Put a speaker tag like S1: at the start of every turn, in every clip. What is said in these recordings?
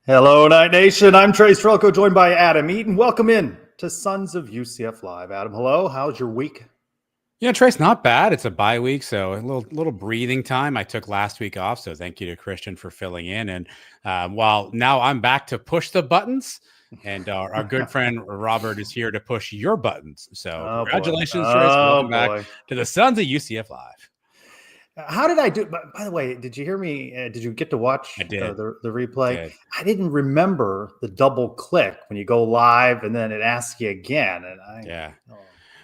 S1: Hello, Night Nation. I'm Trey Strelko, joined by Adam Eaton. Welcome in to Sons of UCF Live. Adam, hello. How's your week?
S2: Yeah, Trace, not bad. It's a bye week, so a little breathing time. I took last week off, so thank you to Christian for filling in. And while now I'm back to push the buttons, and our good friend Robert is here to push your buttons. So congratulations, Trace. Welcome back to the Sons of UCF Live.
S1: How did I do? By the way, did you hear me? Did you get to watch the replay? I didn't remember the double click when you go live and then it asks you again. And
S2: I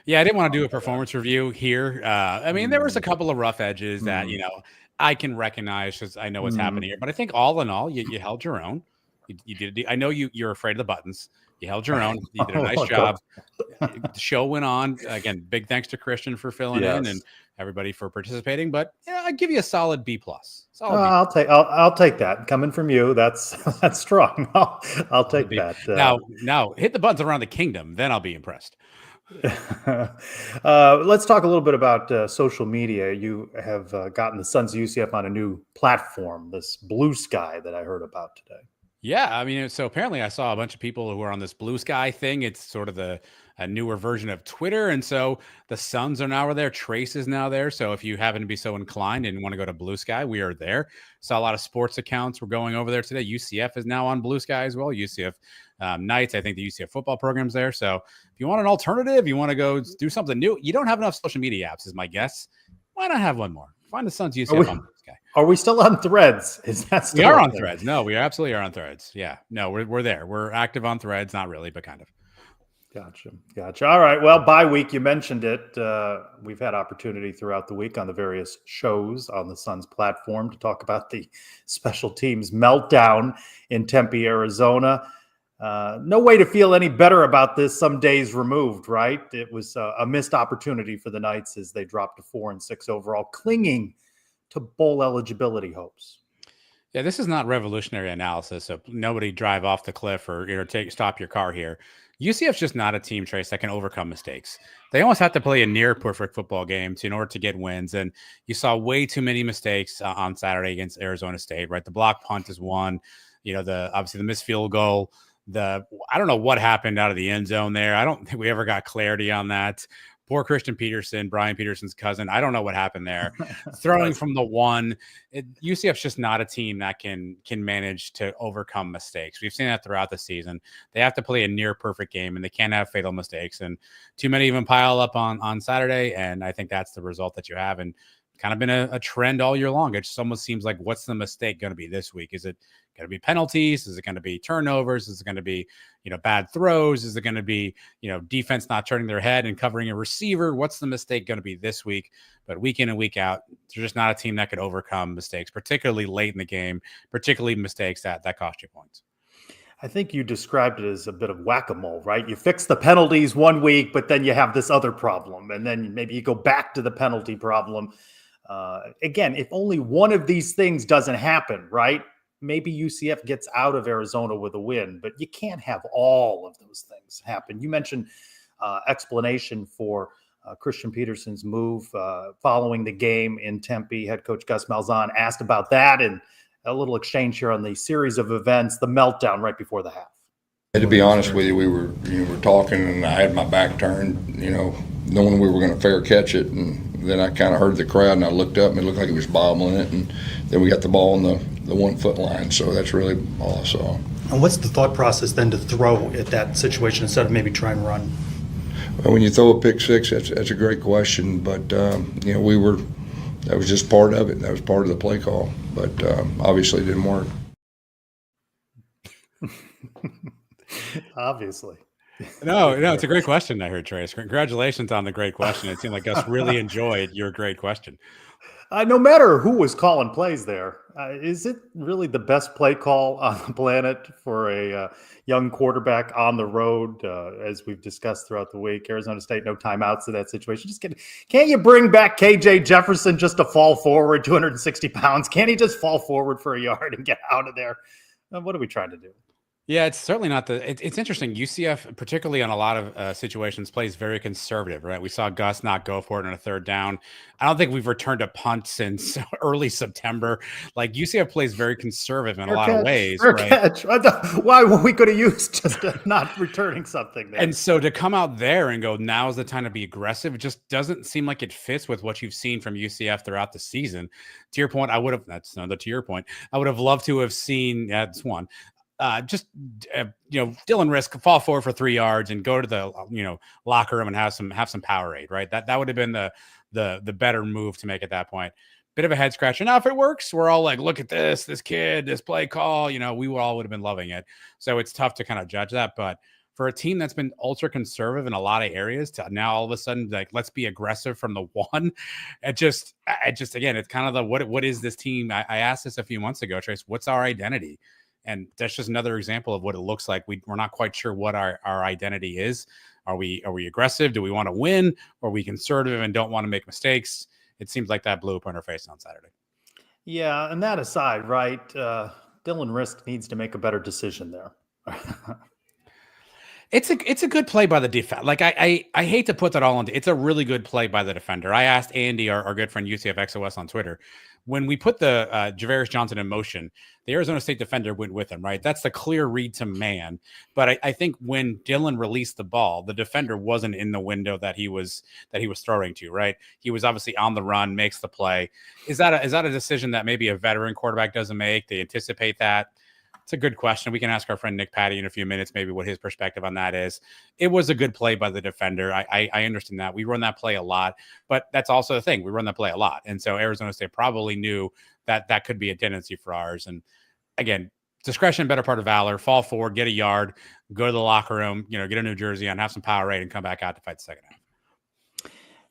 S2: didn't want to do a performance review here. I mean, there was a couple of rough edges that, I can recognize because I know what's happening here. But I think all in all, you held your own. You did. I know you're afraid of the buttons. You held your own. You did a nice job. The show went on. Again, big thanks to Christian for filling in and everybody for participating. But I give you a solid B+.
S1: I'll take that. Coming from you, that's strong. I'll take that.
S2: Now hit the buttons around the kingdom, then I'll be impressed.
S1: Let's talk a little bit about social media. You have gotten the Sons of UCF on a new platform, this Blue Sky that I heard about today.
S2: Yeah, I mean, so apparently I saw a bunch of people who are on this Blue Sky thing. It's sort of a newer version of Twitter. And so the Sons are now there. Trace is now there. So if you happen to be so inclined and want to go to Blue Sky, we are there. Saw a lot of sports accounts were going over there today. UCF is now on Blue Sky as well. UCF Knights, I think the UCF football program's there. So if you want an alternative, you want to go do something new, you don't have enough social media apps is my guess. Why not have one more? Find the Sons UCF on Blue Sky.
S1: Are we still on Threads? Is that still
S2: we are on Threads? No, we absolutely are on Threads. Yeah, no, we're there. We're active on Threads, not really, but kind of.
S1: Gotcha. All right. Well, bye week, you mentioned it. We've had opportunity throughout the week on the various shows on the Suns platform to talk about the special teams meltdown in Tempe, Arizona. No way to feel any better about this some days removed, right? It was a missed opportunity for the Knights as they dropped to 4-6 overall, clinging to bowl eligibility hopes.
S2: Yeah, this is not revolutionary analysis, so nobody drive off the cliff or stop your car here. UCF's just not a team, Trace, that can overcome mistakes. They almost have to play a near perfect football game in order to get wins. And you saw way too many mistakes on Saturday against Arizona State, right? The block punt is one, obviously the missed field goal. I don't know what happened out of the end zone there. I don't think we ever got clarity on that. Poor Christian Peterson, Brian Peterson's cousin. I don't know what happened there. Throwing from the one, UCF's just not a team that can manage to overcome mistakes. We've seen that throughout the season. They have to play a near perfect game, and they can't have fatal mistakes. And too many of them pile up on Saturday, and I think that's the result that you have. And kind of been a trend all year long. It just almost seems like, what's the mistake going to be this week? Is it going to be penalties? Is it going to be turnovers? Is it going to be, bad throws? Is it going to be, defense not turning their head and covering a receiver? What's the mistake going to be this week? But week in and week out, they're just not a team that could overcome mistakes, particularly late in the game, particularly mistakes that cost you points.
S1: I think you described it as a bit of whack-a-mole, right? You fix the penalties one week, but then you have this other problem. And then maybe you go back to the penalty problem. Again, if only one of these things doesn't happen, right? Maybe UCF gets out of Arizona with a win, but you can't have all of those things happen. You mentioned explanation for Christian Peterson's move following the game in Tempe. Head coach Gus Malzahn asked about that, and a little exchange here on the series of events, the meltdown right before the half.
S3: To be honest with you, we were talking, and I had my back turned, knowing we were going to fair catch it, and then I kind of heard the crowd, and I looked up, and it looked like it was bobbling it, and then we got the ball on the 1 foot line, so that's really all I saw.
S4: And what's the thought process then to throw at that situation instead of maybe try and run?
S3: Well, when you throw a pick six, that's a great question, but that was just part of it. That was part of the play call, but obviously it didn't work.
S1: Obviously.
S2: No, it's a great question. I heard, Trace. Congratulations on the great question. It seemed like Gus really enjoyed your great question.
S1: No matter who was calling plays there, is it really the best play call on the planet for a young quarterback on the road? As we've discussed throughout the week, Arizona State, no timeouts in that situation. Can't you bring back KJ Jefferson just to fall forward, 260 pounds? Can't he just fall forward for a yard and get out of there? What are we trying to do?
S2: Yeah, it's certainly not it's interesting. UCF, particularly on a lot of situations, plays very conservative, right? We saw Gus not go for it on a third down. I don't think we've returned a punt since early September. Like UCF plays very conservative in a lot of ways,
S1: Fair
S2: right?
S1: catch. Why we could have used just not returning something there.
S2: And so to come out there and go, now is the time to be aggressive, it just doesn't seem like it fits with what you've seen from UCF throughout the season. To your point, that's another to your point, I would have loved to have seen, that's one, just Dylan Risk fall forward for 3 yards and go to the locker room and have some Powerade, right? That would have been the better move to make at that point. Bit of a head scratcher. Now, if it works, we're all like, look at this kid, this play call. We all would have been loving it. So it's tough to kind of judge that. But for a team that's been ultra conservative in a lot of areas, to now all of a sudden, like, let's be aggressive from the one. It just again, it's kind of the what is this team? I asked this a few months ago, Trace. What's our identity? And that's just another example of what it looks like. We're not quite sure what our identity is. Are we aggressive? Do we want to win? Or are we conservative and don't want to make mistakes? It seems like that blew up on our face on Saturday.
S1: Yeah, and that aside, right? Dylan Risk needs to make a better decision there.
S2: It's a good play by the defense. Like I hate to put that all into. It's a really good play by the defender. I asked Andy, our good friend UCF XOS on Twitter, when we put the Javarius Johnson in motion, the Arizona State defender went with him. Right, that's the clear read to man. But I think when Dylan released the ball, the defender wasn't in the window that he was throwing to. Right, he was obviously on the run, makes the play. Is that a decision that maybe a veteran quarterback doesn't make? They anticipate that. It's a good question. We can ask our friend Nick Patti in a few minutes, maybe what his perspective on that is. It was a good play by the defender. I understand that. We run that play a lot, but that's also the thing. We run that play a lot. And so Arizona State probably knew that that could be a tendency for ours. And again, discretion, better part of valor. Fall forward, get a yard, go to the locker room, get a New Jersey on, have some Powerade, and come back out to fight the second half.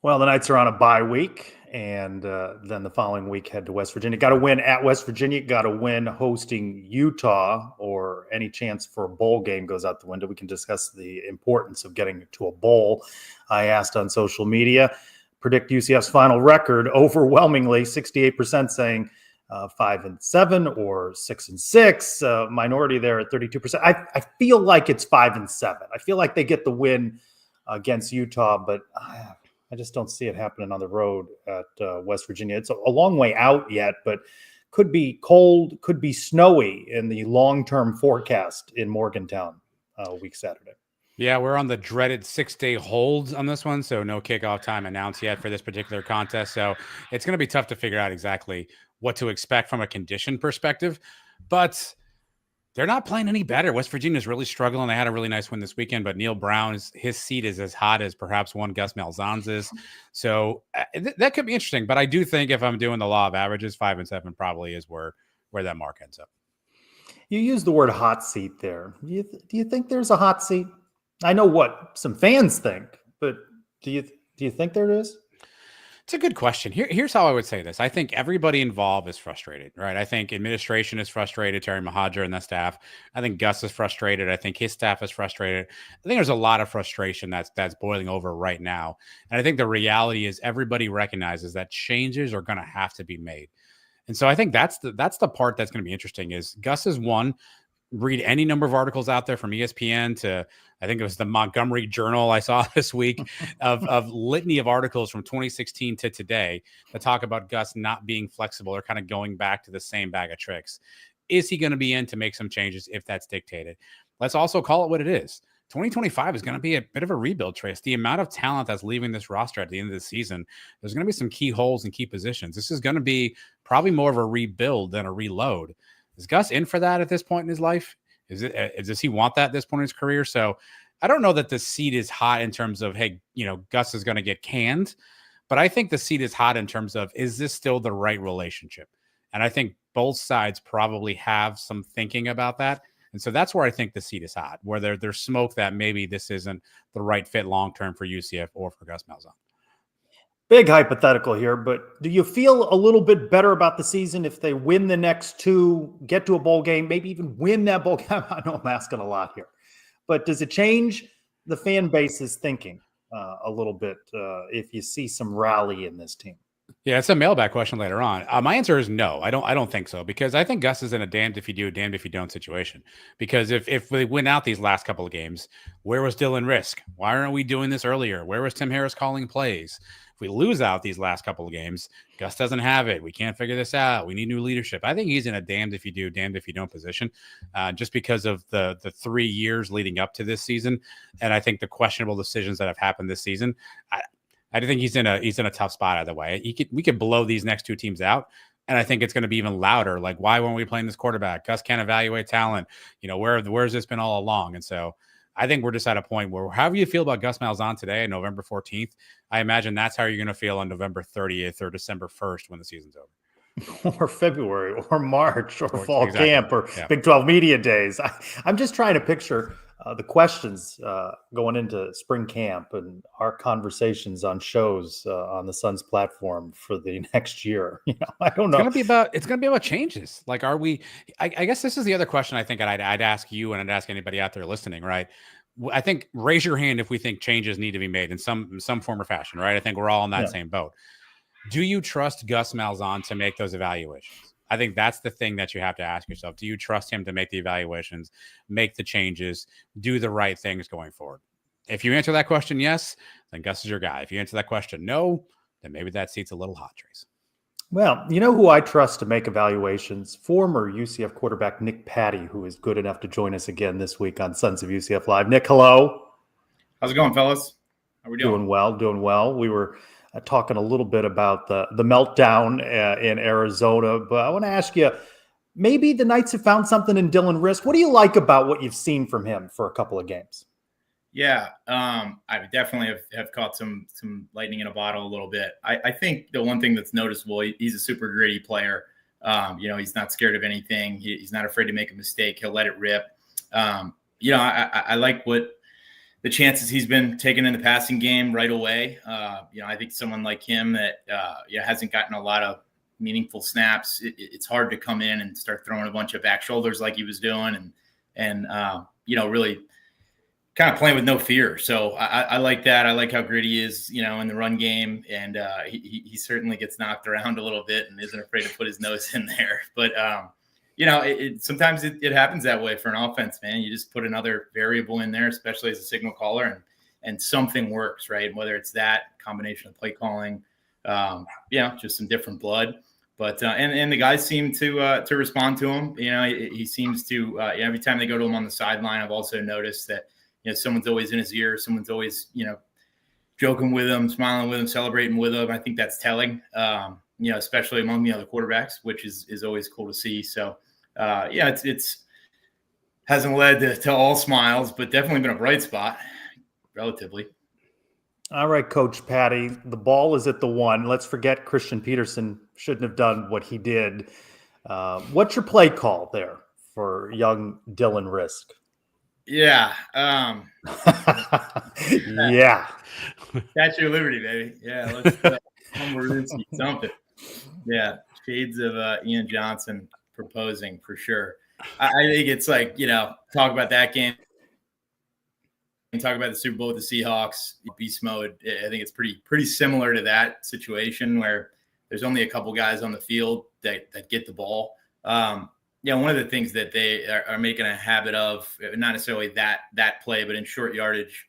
S1: Well, the Knights are on a bye week, and then the following week head to West Virginia. Got to win at West Virginia. Got to win hosting Utah, or any chance for a bowl game goes out the window. We can discuss the importance of getting to a bowl. I asked on social media, predict UCF's final record. Overwhelmingly, 68% saying 5-7 or 6-6. Minority there at 32%. I feel like it's 5-7. I feel like they get the win against Utah, but I just don't see it happening on the road at West Virginia. It's a long way out yet, but could be cold, could be snowy in the long-term forecast in Morgantown week Saturday.
S2: Yeah, we're on the dreaded 6-day hold on this one, so no kickoff time announced yet for this particular contest. So it's going to be tough to figure out exactly what to expect from a condition perspective, but they're not playing any better. West Virginia's really struggling. They had a really nice win this weekend, but Neil Brown's his seat is as hot as perhaps one Gus Malzahn's. So that could be interesting. But I do think if I'm doing the law of averages, 5-7 probably is where that mark ends up.
S1: You use the word hot seat there. Do you think there's a hot seat? I know what some fans think, but do you think there is?
S2: It's a good question. Here's how I would say this. I think everybody involved is frustrated, right? I think administration is frustrated, Terry Mohajir and the staff. I think Gus is frustrated. I think his staff is frustrated. I think there's a lot of frustration that's boiling over right now. And I think the reality is everybody recognizes that changes are going to have to be made. And so I think that's the part that's going to be interesting is Gus is one. Read any number of articles out there from ESPN to, I think it was the Montgomery Journal I saw this week of litany of articles from 2016 to today that talk about Gus not being flexible or kind of going back to the same bag of tricks. Is he going to be in to make some changes if that's dictated? Let's also call it what it is. 2025 is going to be a bit of a rebuild, Trace. The amount of talent that's leaving this roster at the end of the season, there's going to be some key holes and key positions. This is going to be probably more of a rebuild than a reload. Is Gus in for that at this point in his life? Does he want that at this point in his career? So I don't know that the seat is hot in terms of, hey, Gus is going to get canned, but I think the seat is hot in terms of, is this still the right relationship? And I think both sides probably have some thinking about that. And so that's where I think the seat is hot, where there's smoke that maybe this isn't the right fit long-term for UCF or for Gus Malzahn.
S1: Big hypothetical here, but do you feel a little bit better about the season if they win the next two, get to a bowl game, maybe even win that bowl game? I know I'm asking a lot here, but does it change the fan base's thinking a little bit if you see some rally in this team?
S2: Yeah, it's a mailbag question later on. My answer is no. I don't think so, because I think Gus is in a damned if you do, damned if you don't situation. Because if we win out these last couple of games, where was Dylan Risk? Why aren't we doing this earlier? Where was Tim Harris calling plays? If we lose out these last couple of games, Gus doesn't have it. We can't figure this out. We need new leadership. I think he's in a damned if you do, damned if you don't position, just because of the 3 years leading up to this season, and I think the questionable decisions that have happened this season. I think he's in a tough spot either way. We could blow these next two teams out, and I think it's going to be even louder. Like, why weren't we playing this quarterback? Gus can't evaluate talent. Where's this been all along? And so I think we're just at a point where, however you feel about Gus Malzahn today, November 14th, I imagine that's how you're going to feel on November 30th or December 1st when the season's over.
S1: Or February or March or fall
S2: exactly.
S1: camp or Big 12 media days. I'm just trying to picture the questions going into spring camp and our conversations on shows on the Suns platform for the next year. I don't know.
S2: It's going to be about changes. Like, are we? I guess this is the other question I think I'd ask you, and I'd ask anybody out there listening. Right? I think raise your hand if we think changes need to be made in some form or fashion. Right? I think we're all in that same boat. Do you trust Gus Malzahn to make those evaluations? I think that's the thing that you have to ask yourself. Do you trust him to make the evaluations, make the changes, do the right things going forward? If you answer that question, yes, then Gus is your guy. If you answer that question, no, then maybe that seat's a little hot, Trace.
S1: Well, you know who I trust to make evaluations? Former UCF quarterback Nick Patti, who is good enough to join us again this week on Sons of UCF Live. Nick, hello.
S5: How's it going, fellas? How are we doing?
S1: Doing well. We were talking a little bit about the meltdown in Arizona, but I want to ask you, maybe the Knights have found something in Dylan Risk. What do you like about what you've seen from him for a couple of games?
S5: Yeah, I definitely have caught some lightning in a bottle a little bit. I think the one thing that's noticeable, he's a super gritty player. He's not scared of anything. He's not afraid to make a mistake. He'll let it rip. I like what the chances he's been taking in the passing game right away. I think someone like him that hasn't gotten a lot of meaningful snaps, it's hard to come in and start throwing a bunch of back shoulders like he was doing and really kind of playing with no fear. So I like that. I like how gritty he is, in the run game. And he certainly gets knocked around a little bit and isn't afraid to put his nose in there. But, sometimes it happens that way for an offense, man. You just put another variable in there, especially as a signal caller, and something works, right? And whether it's that combination of play calling, just some different blood. But and the guys seem to respond to him. He seems to every time they go to him on the sideline. I've also noticed that someone's always in his ear. Someone's always joking with him, smiling with him, celebrating with him. I think that's telling. Especially among the other quarterbacks, which is always cool to see. So it's hasn't led to all smiles, but definitely been a bright spot, relatively.
S1: All right, Coach Patti, the ball is at the 1. Let's forget Christian Peterson shouldn't have done what he did. What's your play call there for young Dylan Risk?
S5: Yeah.
S1: Yeah.
S5: Statue of Liberty, baby. Yeah, let's something. Yeah, shades of Ian Johnson proposing for sure. I think it's like, talk about that game and talk about the Super Bowl with the Seahawks, beast mode. I think it's pretty similar to that situation where there's only a couple guys on the field that get the ball. One of the things that they are making a habit of, not necessarily that play, but in short yardage,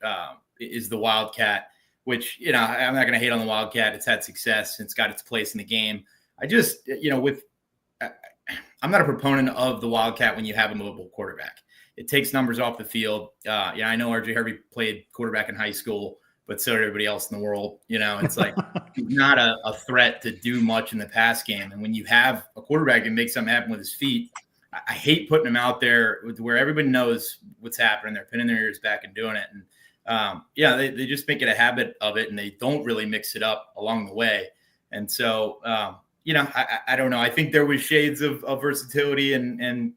S5: is the Wildcat, which, I'm not going to hate on the Wildcat. It's had success. It's got its place in the game. I just, I'm not a proponent of the Wildcat when you have a mobile quarterback. It takes numbers off the field. I know RJ Hervey played quarterback in high school, but so did everybody else in the world. It's like not a threat to do much in the pass game. And when you have a quarterback that makes something happen with his feet, I hate putting him out there where everybody knows what's happening. They're pinning their ears back and doing it. And they just make it a habit of it, and they don't really mix it up along the way. And so, I don't know. I think there was shades of versatility and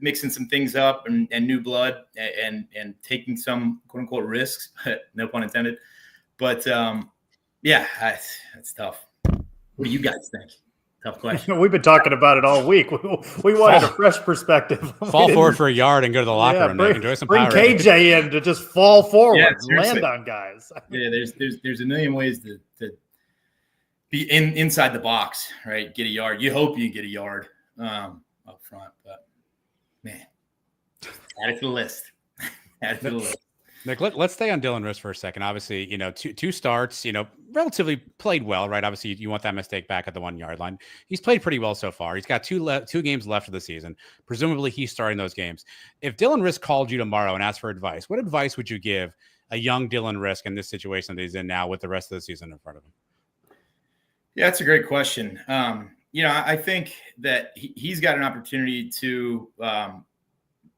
S5: mixing some things up and new blood and taking some quote unquote risks, no pun intended. But it's tough. What do you guys think? Tough question.
S1: We've been talking about it all week. We wanted a fresh perspective.
S2: Fall forward for a yard and go to the locker room. Enjoy some
S1: bring
S2: power.
S1: KJ in to just fall forward, land on guys.
S5: Yeah, there's a million ways to be inside the box, right? Get a yard. You hope you get a yard up front, but man, add it to the list. Add it to the list.
S2: Nick, let's stay on Dylan Riss for a second. Obviously, two starts, relatively played well, right? Obviously, you want that mistake back at the 1 yard line. He's played pretty well so far. He's got two games left of the season. Presumably, he's starting those games. If Dylan Riss called you tomorrow and asked for advice, what advice would you give a young Dylan Riss in this situation that he's in now with the rest of the season in front of him?
S5: Yeah, that's a great question. I think that he's got an opportunity to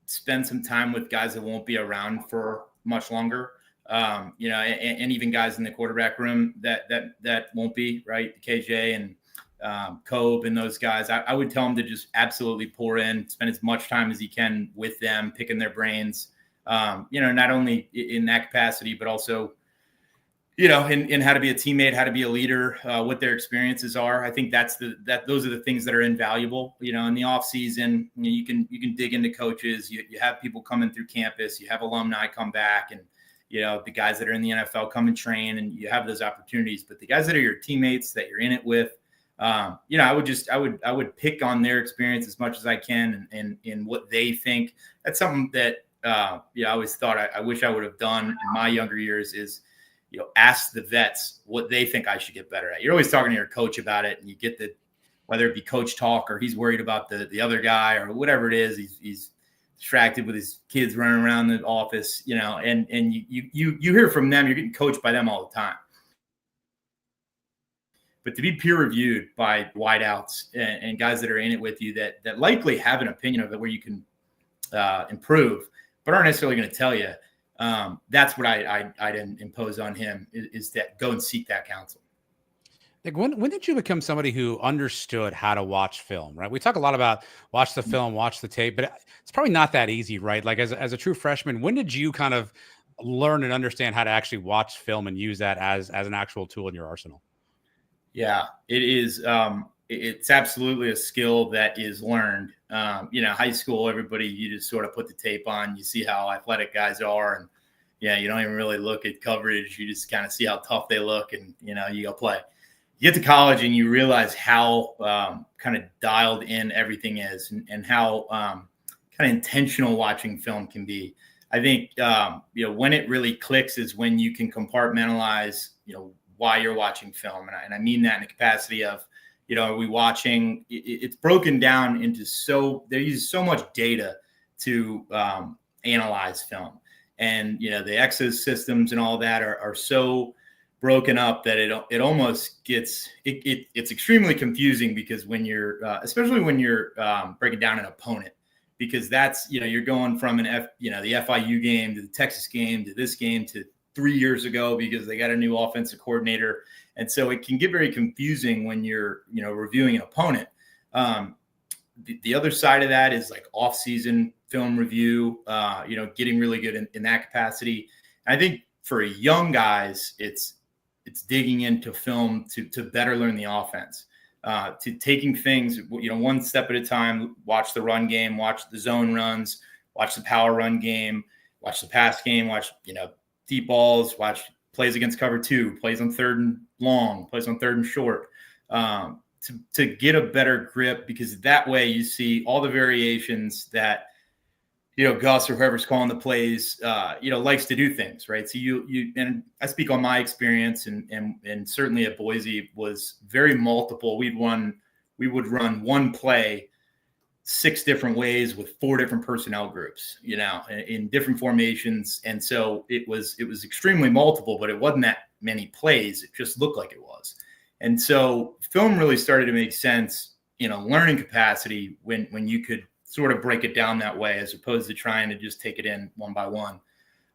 S5: spend some time with guys that won't be around for much longer, and even guys in the quarterback room that won't be, right? KJ and Cobe and those guys. I would tell him to just absolutely pour in, spend as much time as he can with them, picking their brains, not only in that capacity, but also, in how to be a teammate, how to be a leader, what their experiences are. I think those are the things that are invaluable. In the off season, you can dig into coaches. You have people coming through campus. You have alumni come back, and the guys that are in the NFL come and train, and you have those opportunities. But the guys that are your teammates that you're in it with, I would pick on their experience as much as I can, and in what they think. That's something that I always thought I wish I would have done in my younger years is, ask the vets what they think I should get better at. You're always talking to your coach about it, and you get whether it be coach talk or he's worried about the other guy or whatever it is. He's distracted with his kids running around the office, and you hear from them. You're getting coached by them all the time. But to be peer reviewed by wideouts and guys that are in it with you that likely have an opinion of it where you can improve, but aren't necessarily going to tell you. That's what I'd impose on him is that go and seek that counsel.
S2: Like when did you become somebody who understood how to watch film, right? We talk a lot about watch the film, watch the tape, but it's probably not that easy, right? Like as a true freshman, when did you kind of learn and understand how to actually watch film and use that as an actual tool in your arsenal?
S5: Yeah, it is. It's absolutely a skill that is learned. High school, everybody, you just sort of put the tape on, you see how athletic guys are. And you don't even really look at coverage. You just kind of see how tough they look and, you go play. You get to college and you realize how kind of dialed in everything is and how kind of intentional watching film can be. I think, when it really clicks is when you can compartmentalize, why you're watching film. And I mean that in the capacity of, are we watching? It's broken down into they use so much data to analyze film, and the Exos systems and all that are so broken up that it almost gets it's extremely confusing because when you're especially when you're breaking down an opponent, because that's you're going from the FIU game to the Texas game to this game to 3 years ago because they got a new offensive coordinator. And so it can get very confusing when you're, reviewing an opponent. The other side of that is like off-season film review, getting really good in that capacity. And I think for young guys, it's digging into film to better learn the offense, to taking things, one step at a time. Watch the run game, watch the zone runs, watch the power run game, watch the pass game, watch deep balls, watch plays against cover 2, plays on 3rd and long, plays on 3rd and short, to get a better grip, because that way you see all the variations that, Gus or whoever's calling the plays, likes to do things, right? So and I speak on my experience and certainly at Boise was very multiple. We would run one play 6 different ways with 4 different personnel groups, in different formations. And so it was extremely multiple, but it wasn't that many plays. It just looked like it was. And so film really started to make sense in a learning capacity when you could sort of break it down that way, as opposed to trying to just take it in one by one.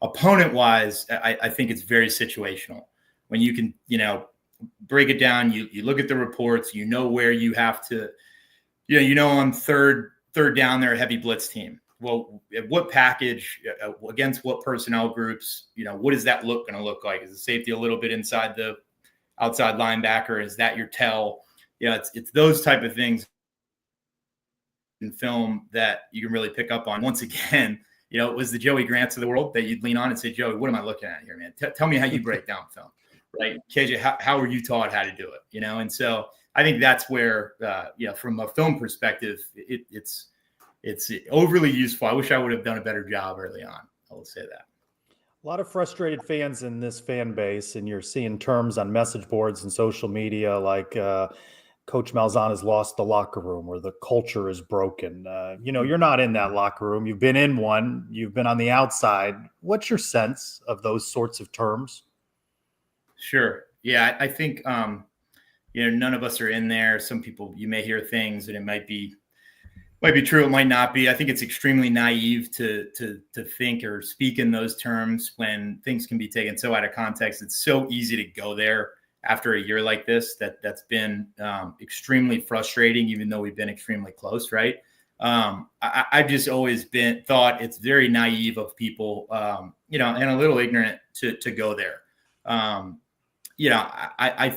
S5: Opponent wise, I think it's very situational when you can, break it down. You look at the reports, where you have to, on third down, they're a heavy blitz team. Well, what package against what personnel groups, what is that going to look like? Is the safety a little bit inside the outside linebacker? Is that your tell? It's those type of things in film that you can really pick up on. Once again, it was the Joey Grants of the world that you'd lean on and say, Joey, what am I looking at here, man? Tell me how you break down film. right? KJ, how were you taught how to do it? And so I think that's where, from a film perspective, it's overly useful. I wish I would have done a better job early on. I will say that.
S1: A lot of frustrated fans in this fan base, and you're seeing terms on message boards and social media like Coach Malzahn has lost the locker room or the culture is broken. You're not in that locker room. You've been in one. You've been on the outside. What's your sense of those sorts of terms?
S5: Sure. Yeah, I think, none of us are in there. Some people, you may hear things and it might be true. It might not be. I think it's extremely naive to think or speak in those terms when things can be taken so out of context. It's so easy to go there after a year like this. That's been extremely frustrating, even though we've been extremely close. Right. I've just always thought it's very naive of people, and a little ignorant to go there. I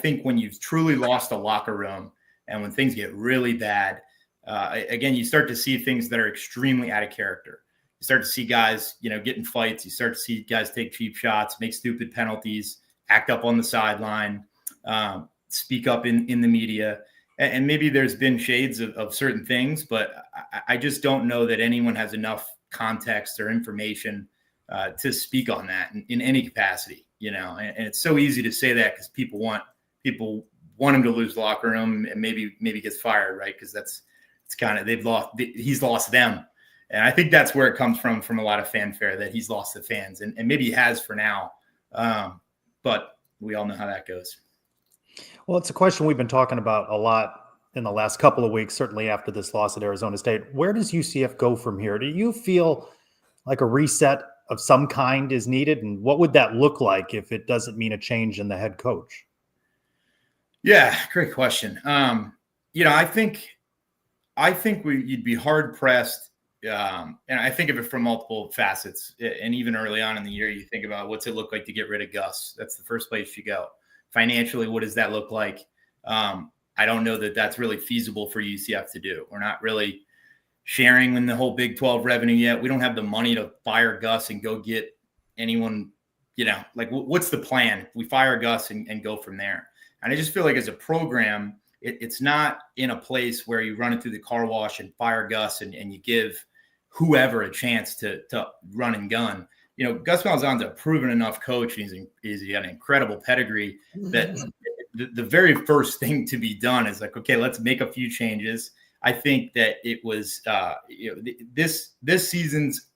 S5: think when you've truly lost a locker room and when things get really bad, again, you start to see things that are extremely out of character. You start to see guys, get in fights. You start to see guys take cheap shots, make stupid penalties, act up on the sideline, speak up in the media. And maybe there's been shades of certain things, but I just don't know that anyone has enough context or information to speak on that in any capacity, and it's so easy to say that because people want him to lose the locker room and maybe gets fired, right? Because it's kind of he's lost them. And I think that's where it comes from a lot of fanfare that he's lost the fans and maybe he has for now. But we all know how that goes.
S1: Well, it's a question we've been talking about a lot in the last couple of weeks, certainly after this loss at Arizona State. Where does UCF go from here? Do you feel like a reset of some kind is needed? And what would that look like if it doesn't mean a change in the head coach?
S5: Yeah, great question. I think you'd be hard pressed. And I think of it from multiple facets. And even early on in the year, you think about what's it look like to get rid of Gus? That's the first place you go. Financially, what does that look like? I don't know that that's really feasible for UCF to do. We're not really sharing in the whole Big 12 revenue yet. We don't have the money to fire Gus and go get anyone, what's the plan? We fire Gus and go from there. And I just feel like as a program, it's not in a place where you run it through the car wash and fire Gus and you give whoever a chance to run and gun. Gus Malzahn's a proven enough coach. He's got an incredible pedigree that the very first thing to be done is like, okay, let's make a few changes. I think that it was this season's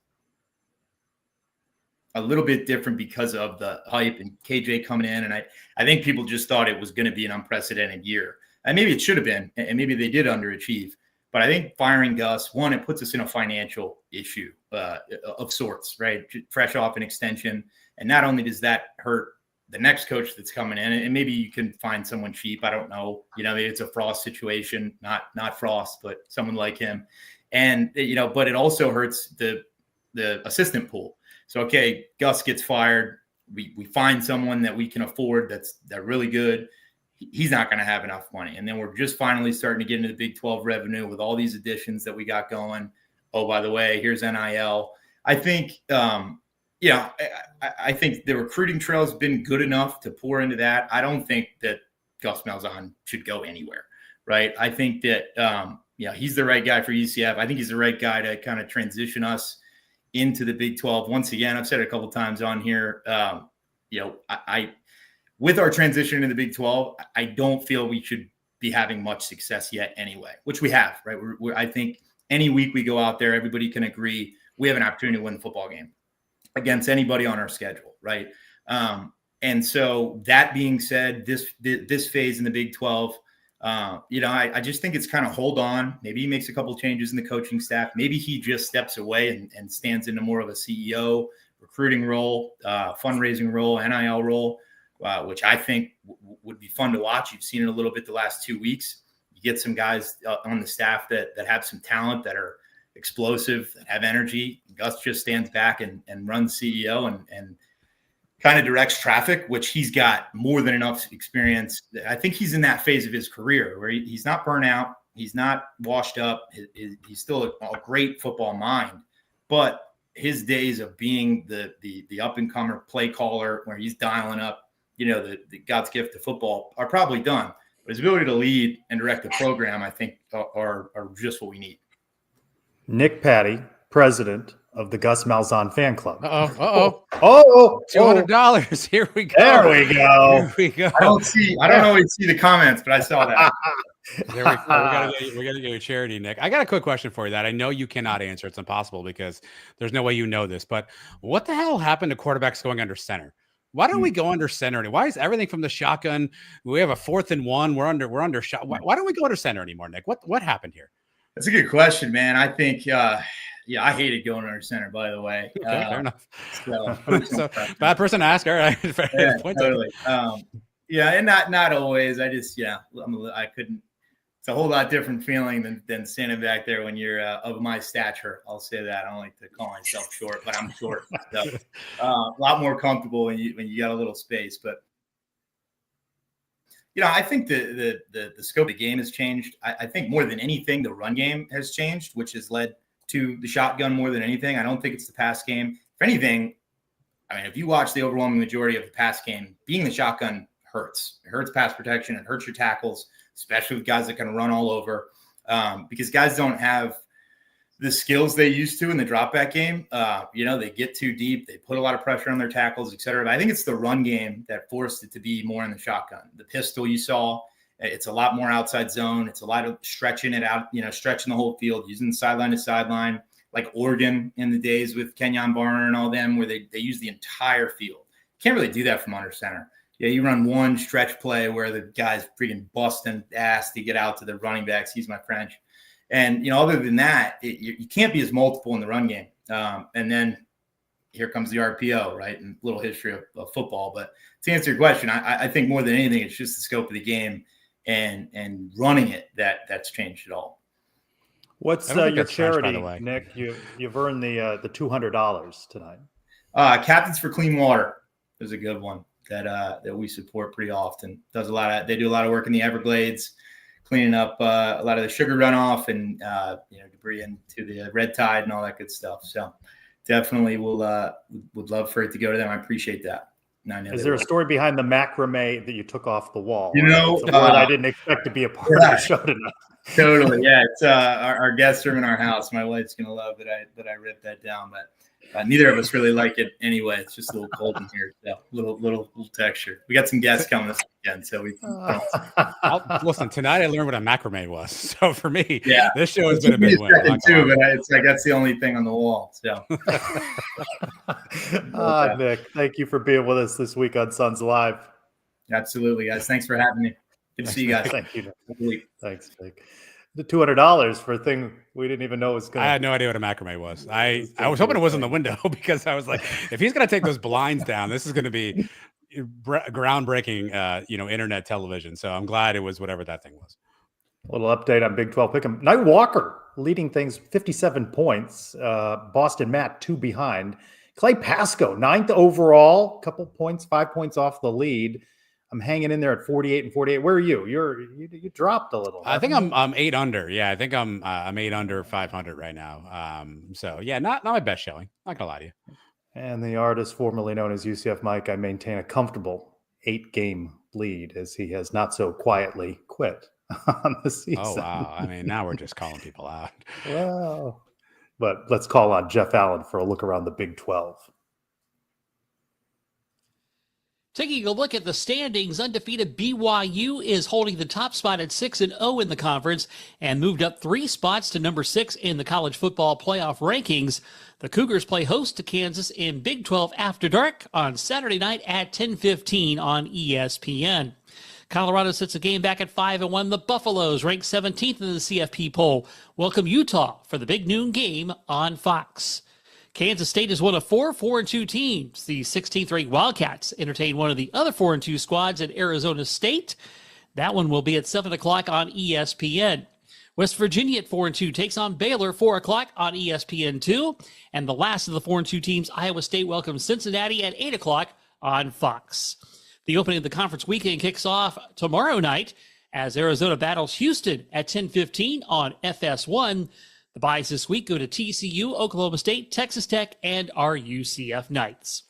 S5: a little bit different because of the hype and KJ coming in. And I think people just thought it was going to be an unprecedented year. And maybe it should have been, and maybe they did underachieve. But I think firing Gus, one, it puts us in a financial issue of sorts, right? Fresh off an extension. And not only does that hurt the next coach that's coming in, and maybe you can find someone cheap. I don't know. Maybe it's a Frost situation, not Frost, but someone like him. And, but it also hurts the assistant pool. So, okay, Gus gets fired. We find someone that we can afford that's really good. He's not going to have enough money. And then we're just finally starting to get into the Big 12 revenue with all these additions that we got going. Oh, by the way, here's NIL. I think, I think the recruiting trail has been good enough to pour into that. I don't think that Gus Malzahn should go anywhere, right? I think that, he's the right guy for UCF. I think he's the right guy to kind of transition us into the Big 12. Once again, I've said it a couple of times on here, with our transition into the Big 12, I don't feel we should be having much success yet anyway, which we have, right? I think any week we go out there, everybody can agree we have an opportunity to win the football game against anybody on our schedule, right? And so that being said, this phase in the Big 12, I just think it's kind of hold on. Maybe he makes a couple changes in the coaching staff. Maybe he just steps away and stands into more of a CEO, recruiting role, fundraising role, NIL role. Which I think would be fun to watch. You've seen it a little bit the last 2 weeks. You get some guys on the staff that have some talent, that are explosive, that have energy. Gus just stands back and runs CEO and kind of directs traffic, which he's got more than enough experience. I think he's in that phase of his career where he's not burnt out. He's not washed up. He's still a great football mind. But his days of being the up-and-comer play caller where he's dialing up the God's gift to football are probably done. But his ability to lead and direct the program, I think, are just what we need.
S1: Nick Patti, president of the Gus Malzahn fan club.
S2: $200. Here we go.
S1: There we go.
S2: Here we go.
S5: I don't always see the comments, but I saw that.
S2: There we go. We gotta get a charity, Nick. I got a quick question for you that I know you cannot answer. It's impossible because there's no way you know this. But what the hell happened to quarterbacks going under center? Why don't we go under center? And why is everything from the shotgun? We have a 4th and 1. We're under shot. Why don't we go under center anymore, Nick? What happened here?
S5: That's a good question, man. I think, I hated going under center, by the way.
S2: Okay, fair enough.
S5: So
S2: bad person to ask. All right.
S5: Yeah, totally. And not always. I just, I couldn't. It's a whole lot different feeling than standing back there when you're of my stature. I'll say that. I don't like to call myself short, but I'm short. So, a lot more comfortable when you got a little space. But I think the scope of the game has changed. I think more than anything, the run game has changed, which has led to the shotgun more than anything. I don't think it's the pass game. If anything, I mean, if you watch the overwhelming majority of the pass game, being the shotgun hurts. It hurts pass protection. It hurts your tackles, especially with guys that can run all over, because guys don't have the skills they used to in the drop back game. They get too deep. They put a lot of pressure on their tackles, et cetera. But I think it's the run game that forced it to be more in the shotgun. The pistol you saw, it's a lot more outside zone. It's a lot of stretching it out, stretching the whole field, using sideline to sideline, like Oregon in the days with Kenyon Barner and all them, where they use the entire field. Can't really do that from under center. Yeah, you run one stretch play where the guy's freaking busting ass to get out to the running backs. Excuse my French. And, other than that, you can't be as multiple in the run game. And then here comes the RPO, right? And a little history of football. But to answer your question, I think more than anything, it's just the scope of the game and running it that's changed it all.
S1: What's your charity, by the way? Nick? You've earned the $200 tonight.
S5: Captains for Clean Water is a good one that we support pretty often. They do a lot of work in the Everglades, cleaning up a lot of the sugar runoff and debris into the red tide and all that good stuff. So definitely would love for it to go to them. I appreciate that.
S1: Is there a story behind the macrame that you took off the wall?
S5: It's
S1: a word I didn't expect to be a part of the show tonight.
S5: Totally, yeah. It's our guest room in our house. My wife's gonna love that I ripped that down, but neither of us really like it anyway. It's just a little cold in here, so little texture. We got some guests coming this weekend, so we can.
S2: Listen, tonight I learned what a macrame was. So for me, this show has
S5: it's
S2: been a big win.
S5: Too, but it's like that's the only thing on the wall. So,
S1: Nick, thank you for being with us this week on Suns Live.
S5: Absolutely, guys. Thanks for having me. Good to see you guys.
S1: Thank you. Thanks, Nick. The $200 for a thing we didn't even know was going.
S2: I had no idea what a macrame was. I was hoping it was in the window because I was like, if he's going to take those blinds down, this is going to be groundbreaking, internet television. So I'm glad it was whatever that thing was.
S1: A little update on Big 12 Pick'em. Knight Walker leading things 57 points. Boston Matt 2 behind. Clay Pasco 9th overall, couple points, 5 points off the lead. I'm hanging in there at 48 and 48. Where are you? You dropped a little.
S2: I think I'm 8 under. Yeah, I think I'm 8 under 500 right now. So yeah, not my best showing. Not gonna lie to you.
S1: And the artist formerly known as UCF Mike, I maintain a comfortable 8-game lead as he has not so quietly quit on the season.
S2: Oh wow! I mean, now we're just calling people out.
S1: Well, but let's call on Jeff Allen for a look around the Big 12.
S6: Taking a look at the standings, undefeated BYU is holding the top spot at 6-0 in the conference and moved up 3 spots to number 6 in the college football playoff rankings. The Cougars play host to Kansas in Big 12 After Dark on Saturday night at 10:15 on ESPN. Colorado sits a game back at 5-1. The Buffaloes, ranked 17th in the CFP poll, welcome Utah for the big noon game on Fox. Kansas State is one of 4 4-2 teams. The 16th-ranked Wildcats entertain one of the other 4-2 squads at Arizona State. That one will be at 7 o'clock on ESPN. West Virginia at 4-2 takes on Baylor, 4 o'clock on ESPN2. And the last of the 4-2 teams, Iowa State, welcomes Cincinnati at 8 o'clock on Fox. The opening of the conference weekend kicks off tomorrow night as Arizona battles Houston at 10:15 on FS1. The buys this week go to TCU, Oklahoma State, Texas Tech, and our UCF Knights.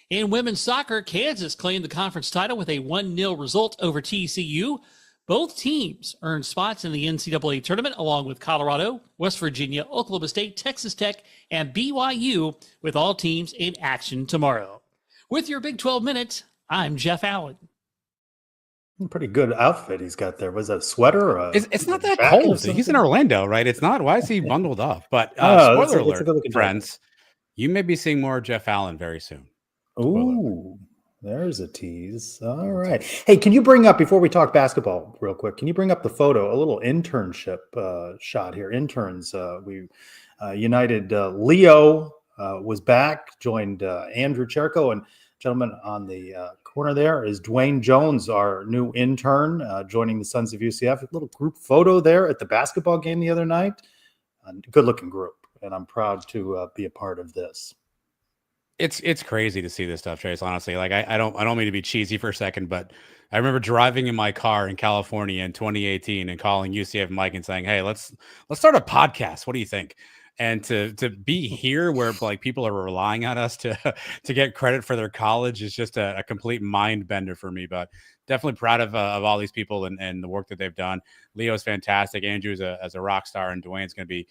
S6: In women's soccer, Kansas claimed the conference title with a 1-0 result over TCU. Both teams earned spots in the NCAA tournament, along with Colorado, West Virginia, Oklahoma State, Texas Tech, and BYU, with all teams in action tomorrow. With your Big 12 Minute, I'm Jeff Allen.
S1: Pretty good outfit he's got there. Was that a sweater? Or
S2: It's not that
S1: jacket or
S2: cold. He's in
S1: something?
S2: Orlando, right? It's not. Why is he bundled up? But
S1: Oh, that's
S2: spoiler
S1: a
S2: alert,
S1: good-looking
S2: friends, you may be seeing more Jeff Allen very soon.
S1: Ooh, there's a tease. All right. Hey, can you bring up, before we talk basketball real quick, can you bring up the photo, a little internship shot here? Interns, United Leo was back, joined Andrew Cherko, and gentleman on the corner there is Dwayne Jones, our new intern, joining the Sons of UCF. A little group photo there at the basketball game the other night. Good looking group, and I'm proud to be a part of this.
S2: It's crazy to see this stuff, Trace. Honestly, like I don't mean to be cheesy for a second, but I remember driving in my car in California in 2018 and calling UCF Mike and saying, "Hey, let's start a podcast. What do you think?" And to be here where like people are relying on us to get credit for their college is just a complete mind bender for me. But definitely proud of all these people and the work that they've done. Leo's fantastic. Andrew's as a rock star, and Dwayne's going to be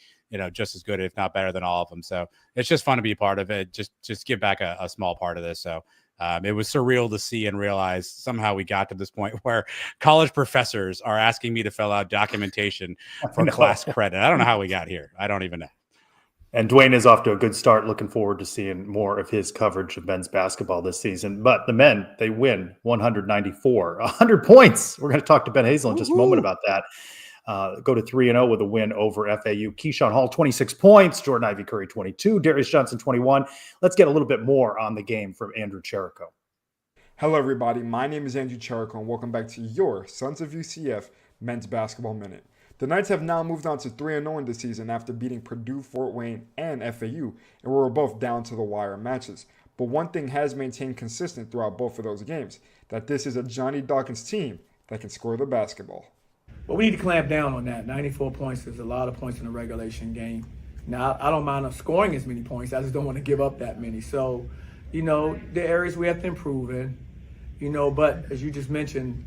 S2: just as good, if not better than all of them. So it's just fun to be a part of it. Just give back a small part of this. So it was surreal to see and realize somehow we got to this point where college professors are asking me to fill out documentation for class credit. I don't know how we got here. I don't even know.
S1: And Dwayne is off to a good start. Looking forward to seeing more of his coverage of men's basketball this season. But the men, they win 194, 100 points. We're going to talk to Ben Hazel in just a moment about that. Go to 3-0 with a win over FAU. Keyshawn Hall, 26 points. Jordan Ivy Curry, 22. Darius Johnson, 21. Let's get a little bit more on the game from Andrew Cherko.
S7: Hello, everybody. My name is Andrew Cherko, and welcome back to your Sons of UCF Men's Basketball Minute. The Knights have now moved on to 3-0 this season after beating Purdue, Fort Wayne, and FAU, and were both down to the wire matches. But one thing has maintained consistent throughout both of those games, that this is a Johnny Dawkins team that can score the basketball.
S8: But we need to clamp down on that. 94 points is a lot of points in a regulation game. Now, I don't mind us scoring as many points. I just don't want to give up that many. So, the areas we have to improve in, but as you just mentioned,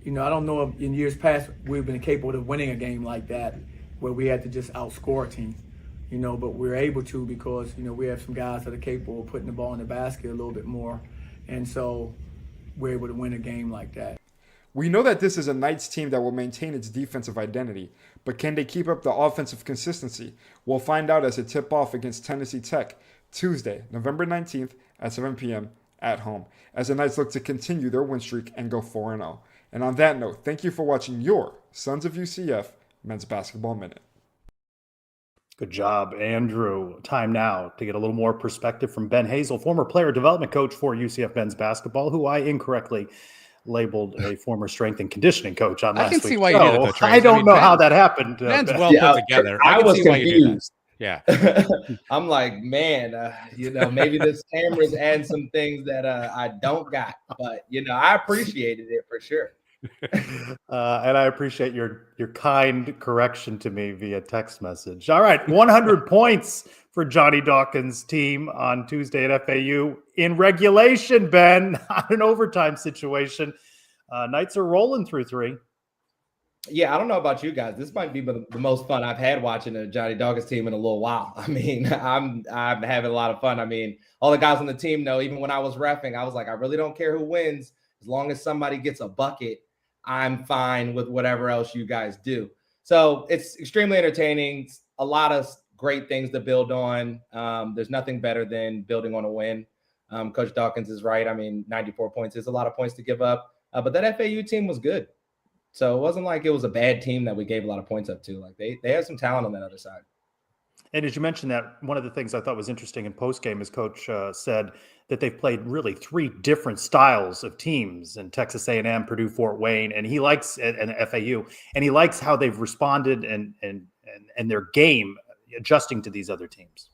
S8: I don't know if in years past we've been capable of winning a game like that where we had to just outscore a team, but we're able to because, we have some guys that are capable of putting the ball in the basket a little bit more. And so we're able to win a game like that.
S7: We know that this is a Knights team that will maintain its defensive identity, but can they keep up the offensive consistency? We'll find out as it tip off against Tennessee Tech Tuesday, November 19th at 7 p.m. at home, as the Knights look to continue their win streak and go 4-0. And on that note, thank you for watching your Sons of UCF Men's Basketball Minute.
S1: Good job, Andrew. Time now to get a little more perspective from Ben Hazel, former player development coach for UCF men's basketball, who I incorrectly labeled a former strength and conditioning coach on last week.
S2: I can see why you did it, though, Trace.
S1: I don't know how that happened.
S2: Ben's
S1: Ben.
S2: well put together.
S9: I
S2: can
S9: was
S2: see why you did that.
S9: confused.
S2: Yeah.
S9: I'm like, man, maybe this camera's adding some things that I don't got, but I appreciated it for sure.
S1: And I appreciate your kind correction to me via text message. All right, 100 points for Johnny Dawkins' team on Tuesday at FAU in regulation, Ben, not an overtime situation. Knights are rolling through 3.
S9: Yeah, I don't know about you guys. This might be the most fun I've had watching a Johnny Dawkins team in a little while. I mean, I'm having a lot of fun. I mean, all the guys on the team know, even when I was reffing, I was like, I really don't care who wins. As long as somebody gets a bucket, I'm fine with whatever else you guys do. So it's extremely entertaining. A lot of great things to build on. There's nothing better than building on a win. Coach Dawkins is right. I mean, 94 points is a lot of points to give up. But that FAU team was good. So it wasn't like it was a bad team that we gave a lot of points up to. Like they have some talent on that other side.
S1: And as you mentioned that, one of the things I thought was interesting in postgame is Coach said that they've played really 3 different styles of teams in Texas A&M, Purdue, Fort Wayne, and he likes and FAU, and he likes how they've responded and their game adjusting to these other teams.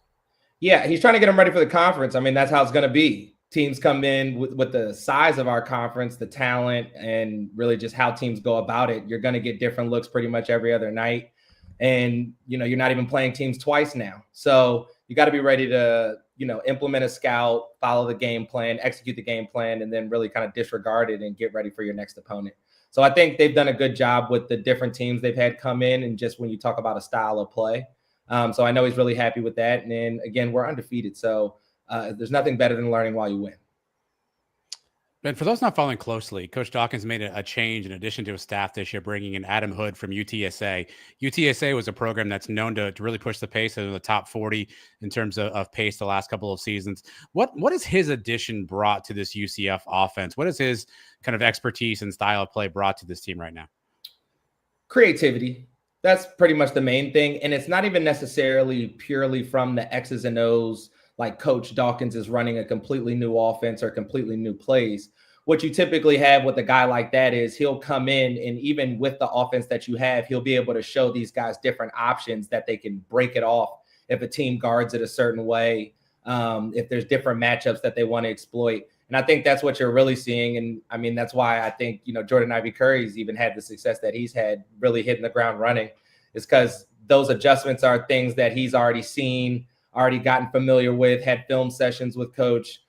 S9: Yeah, he's trying to get them ready for the conference. I mean, that's how it's going to be. Teams come in with the size of our conference, the talent, and really just how teams go about it. You're going to get different looks pretty much every other night. And, you're not even playing teams twice now. So you got to be ready to, implement a scout, follow the game plan, execute the game plan, and then really kind of disregard it and get ready for your next opponent. So I think they've done a good job with the different teams they've had come in, and just when you talk about a style of play. So I know he's really happy with that. And then again, we're undefeated. So there's nothing better than learning while you win.
S2: Ben, for those not following closely, Coach Dawkins made a change in addition to his staff this year, bringing in Adam Hood from UTSA. UTSA was a program that's known to really push the pace in the top 40 in terms of pace the last couple of seasons. What has his addition brought to this UCF offense? What is his kind of expertise and style of play brought to this team right now?
S9: Creativity. That's pretty much the main thing. And it's not even necessarily purely from the X's and O's, like Coach Dawkins is running a completely new offense or completely new plays. What you typically have with a guy like that is he'll come in, and even with the offense that you have, he'll be able to show these guys different options that they can break it off if a team guards it a certain way, if there's different matchups that they want to exploit. And I think that's what you're really seeing. And I mean, that's why I think, Jordan Ivy Curry's even had the success that he's had, really hitting the ground running, is because those adjustments are things that he's already seen, already gotten familiar with, had film sessions with Coach.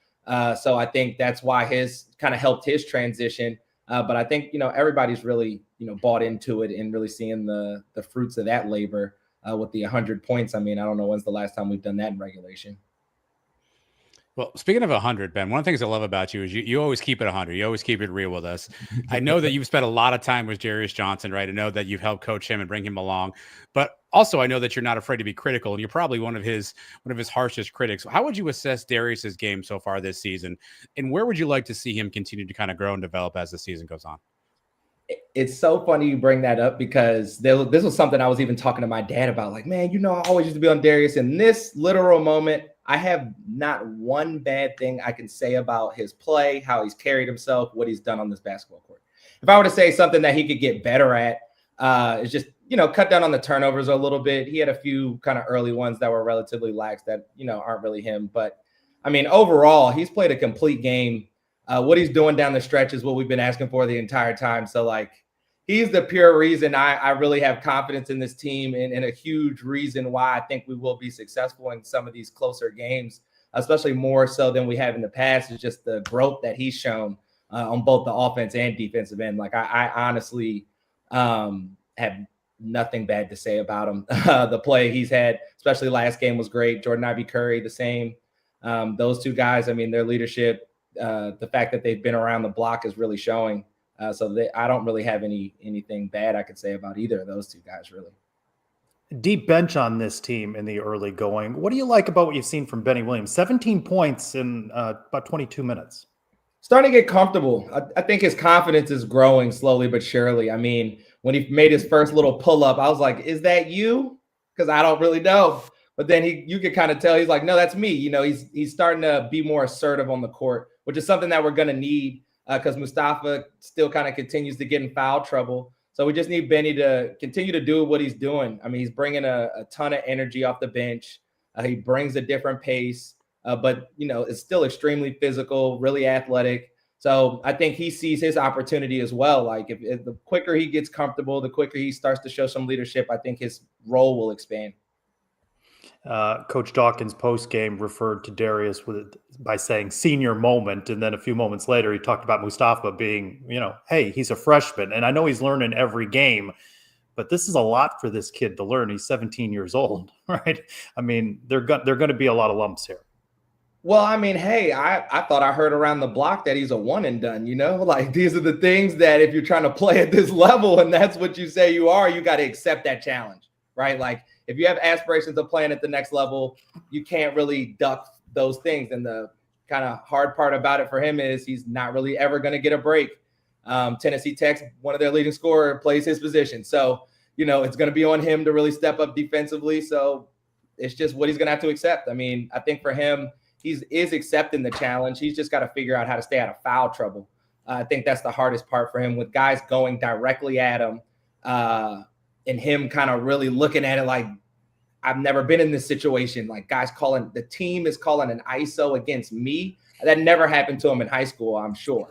S9: So I think that's why his kind of helped his transition. But I think, everybody's really, bought into it and really seeing the fruits of that labor with the 100 points. I mean, I don't know when's the last time we've done that in regulation.
S2: Well, speaking of 100, Ben, one of the things I love about you is you always keep it 100. You always keep it real with us. I know that you've spent a lot of time with Jarius Johnson, right? I know that you've helped coach him and bring him along, but also I know that you're not afraid to be critical, and you're probably one of his harshest critics. How would you assess Darius's game so far this season, and where would you like to see him continue to kind of grow and develop as the season goes on?
S9: It's so funny you bring that up, because this was something I was even talking to my dad about. Like, man, I always used to be on Darius. In this literal moment, I have not one bad thing I can say about his play, how he's carried himself, what he's done on this basketball court. If I were to say something that he could get better at, is just, cut down on the turnovers a little bit. He had a few kind of early ones that were relatively lax that, aren't really him. But I mean, overall, he's played a complete game. What he's doing down the stretch is what we've been asking for the entire time. So like, he's the pure reason I really have confidence in this team, and a huge reason why I think we will be successful in some of these closer games, especially more so than we have in the past, is just the growth that he's shown on both the offense and defensive end. Like I honestly have nothing bad to say about him. The play he's had, especially last game, was great. Jordan Ivy Curry, the same. Those two guys, I mean, their leadership, the fact that they've been around the block is really showing. I don't really have anything bad I could say about either of those two guys, really.
S1: Deep bench on this team in the early going. What do you like about what you've seen from Benny Williams? 17 points in about 22 minutes.
S9: Starting to get comfortable. I think his confidence is growing slowly but surely. I mean, when he made his first little pull-up, I was like, is that you? Because I don't really know. But then you could kind of tell he's like, no, that's me. He's starting to be more assertive on the court, which is something that we're going to need, because Mustafa still kind of continues to get in foul trouble. So we just need Benny to continue to do what he's doing. I mean, he's bringing a ton of energy off the bench. He brings a different pace, but, it's still extremely physical, really athletic. So I think he sees his opportunity as well. Like if the quicker he gets comfortable, the quicker he starts to show some leadership, I think his role will expand.
S1: Coach Dawkins post-game referred to Darius by saying senior moment. And then a few moments later, he talked about Mustafa being, hey, he's a freshman. And I know he's learning every game, but this is a lot for this kid to learn. He's 17 years old, right? I mean, they're going to be a lot of lumps here.
S9: Well, I mean, hey, I thought I heard around the block that he's a one and done, like these are the things that if you're trying to play at this level and that's what you say you are, you got to accept that challenge, right? Like if you have aspirations of playing at the next level, you can't really duck those things. And the kind of hard part about it for him is he's not really ever going to get a break. Tennessee Tech, one of their leading scorer, plays his position. So, it's going to be on him to really step up defensively. So it's just what he's going to have to accept. I mean, I think for him, he is accepting the challenge. He's just got to figure out how to stay out of foul trouble. I think that's the hardest part for him, with guys going directly at him and him kind of really looking at it like, I've never been in this situation. Like the team is calling an ISO against me. That never happened to him in high school, I'm sure.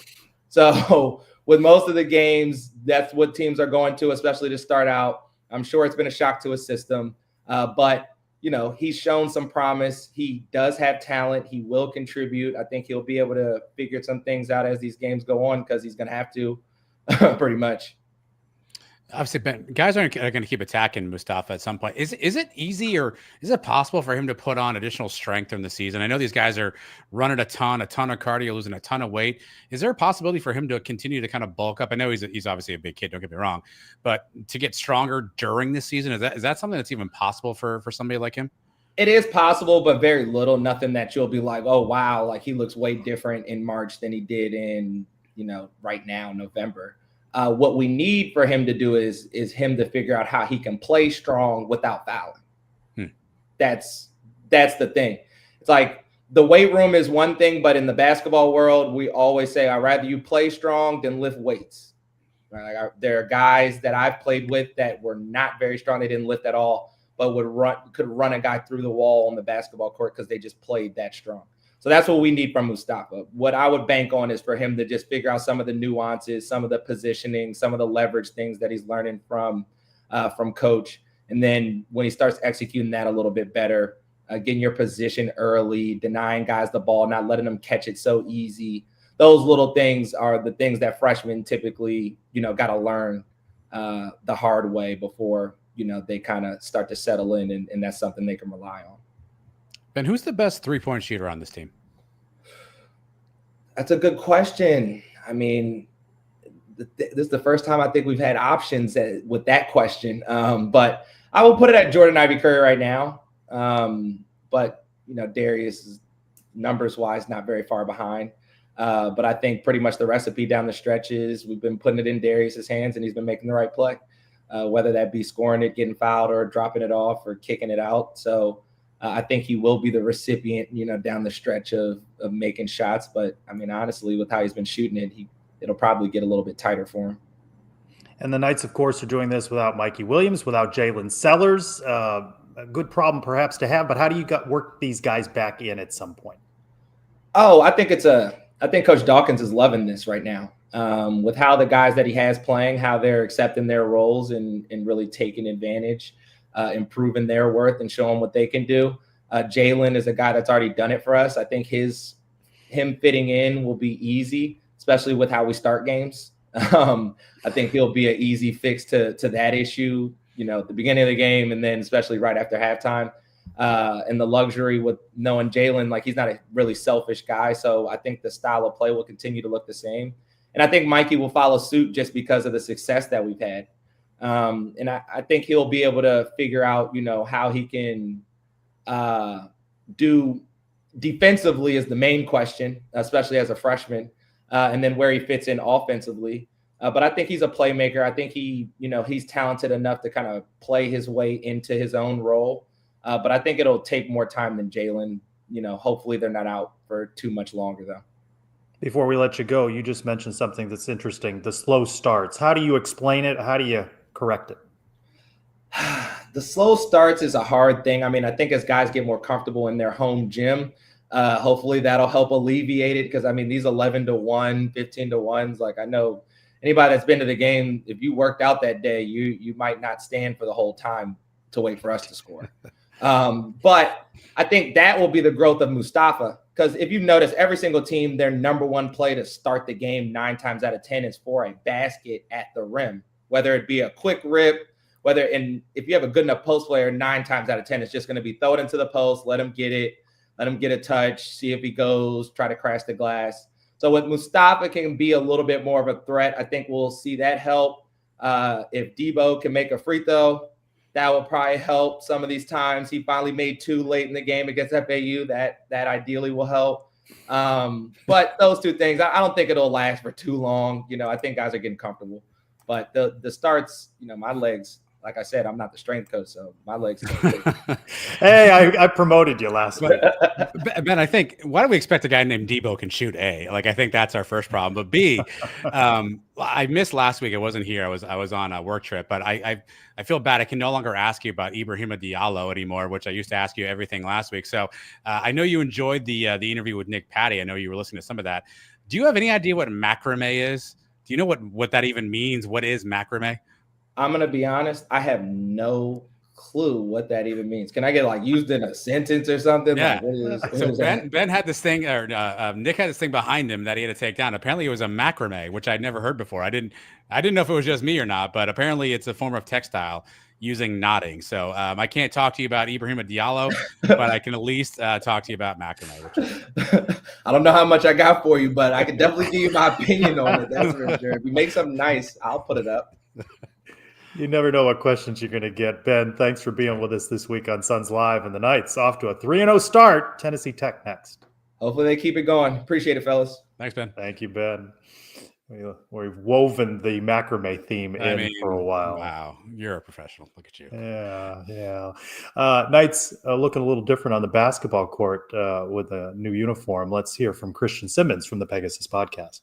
S9: So with most of the games, that's what teams are going to, especially to start out. I'm sure it's been a shock to his system. But he's shown some promise. He does have talent. He will contribute. I think he'll be able to figure some things out as these games go on because he's going to have to pretty much.
S2: Obviously, Ben, guys are going to keep attacking Mustafa at some point. Is it easy or is it possible for him to put on additional strength during the season? I know these guys are running a ton of cardio, losing a ton of weight. Is there a possibility for him to continue to kind of bulk up? I know he's obviously a big kid, don't get me wrong, but to get stronger during this season, is that something that's even possible for somebody like him?
S9: It is possible, but very little. Nothing that you'll be like, oh, wow, like he looks way different in March than he did in, right now, November. What we need for him to do is him to figure out how he can play strong without fouling. That's the thing. It's like the weight room is one thing, but in the basketball world, we always say, I'd rather you play strong than lift weights. Right? There are guys that I've played with that were not very strong. They didn't lift at all, but could run a guy through the wall on the basketball court because they just played that strong. So that's what we need from Mustafa. What I would bank on is for him to just figure out some of the nuances, some of the positioning, some of the leverage things that he's learning from coach. And then when he starts executing that a little bit better, getting your position early, denying guys the ball, not letting them catch it so easy. Those little things are the things that freshmen typically, got to learn the hard way before, they kind of start to settle in, and that's something they can rely on.
S2: Ben, who's the best three-point shooter on this team?
S9: That's a good question. I mean, this is the first time I think we've had options with that question. But I will put it at Jordan Ivy Curry right now. But, Darius is numbers-wise not very far behind. But I think pretty much the recipe down the stretch is we've been putting it in Darius's hands, and he's been making the right play, whether that be scoring it, getting fouled, or dropping it off or kicking it out. So I think he will be the recipient, down the stretch of making shots. But, I mean, honestly, with how he's been shooting it, it'll probably get a little bit tighter for him.
S1: And the Knights, of course, are doing this without Mikey Williams, without Jalen Sellers. A good problem perhaps to have, but how do you work these guys back in at some point?
S9: Oh, I think Coach Dawkins is loving this right now. With how the guys that he has playing, how they're accepting their roles and really taking advantage, improving their worth and showing what they can do. Jalen is a guy that's already done it for us. I think him fitting in will be easy, especially with how we start games. I think he'll be an easy fix to that issue, at the beginning of the game, and then especially right after halftime. And the luxury with knowing Jalen, like he's not a really selfish guy. So I think the style of play will continue to look the same. And I think Mikey will follow suit just because of the success that we've had. And I think he'll be able to figure out, how he can do defensively is the main question, especially as a freshman, and then where he fits in offensively. But I think he's a playmaker. I think he's talented enough to kind of play his way into his own role. But I think it'll take more time than Jalen. Hopefully they're not out for too much longer, though.
S1: Before we let you go, you just mentioned something that's interesting, the slow starts. How do you explain it? How do you correct it?
S9: The slow starts is a hard thing. I mean, I think as guys get more comfortable in their home gym, hopefully that'll help alleviate it. Because, I mean, these 11-1, 15-1s, like I know anybody that's been to the game, if you worked out that day, you might not stand for the whole time to wait for us to score. But I think that will be the growth of Mustafa. Because if you notice, every single team, their number one play to start the game 9 times out of 10 is for a basket at the rim, whether it be a quick rip, if you have a good enough post player, 9 times out of 10, it's just going to be throw it into the post, let him get it, let him get a touch, see if he goes, try to crash the glass. So with Mustafa can be a little bit more of a threat. I think we'll see that help. If Debo can make a free throw, that will probably help some of these times. He finally made 2 late in the game against FAU. That ideally will help. But those 2 things, I don't think it'll last for too long. I think guys are getting comfortable. But the starts, my legs, like I said, I'm not the strength coach, so my legs.
S1: Hey, I promoted you last week.
S2: Ben, I think, why do we expect a guy named Debo can shoot A? Like, I think that's our first problem. But B, I missed last week. I wasn't here. I was on a work trip, but I feel bad. I can no longer ask you about Ibrahima Diallo anymore, which I used to ask you everything last week. So I know you enjoyed the interview with Nick Patti. I know you were listening to some of that. Do you have any idea what macrame is? Do you know what that even means? What is macrame?
S9: I'm going to be honest. I have no clue what that even means. Can I get like used in a sentence or something?
S2: Yeah.
S9: Like, what
S2: So
S9: is that?
S2: Ben had this thing, or Nick had this thing behind him that he had to take down. Apparently, it was a macrame, which I'd never heard before. I didn't know if it was just me or not, but apparently, it's a form of textile using knotting. So I can't talk to you about Ibrahima Diallo, but I can at least talk to you about macrame.
S9: I don't know how much I got for you, but I can definitely give you my opinion on it. That's for sure. If you make something nice, I'll put it up.
S1: You never know what questions you're going to get. Ben, thanks for being with us this week on Suns Live, and the Knights off to a 3-0 start. Tennessee Tech next.
S9: Hopefully they keep it going. Appreciate it, fellas.
S2: Thanks, Ben.
S1: Thank you, Ben. We've woven the macrame theme for a while.
S2: Wow, you're a professional. Look at you.
S1: Yeah. Knights looking a little different on the basketball court with a new uniform. Let's hear from Christian Simmons from the Pegasus Podcast.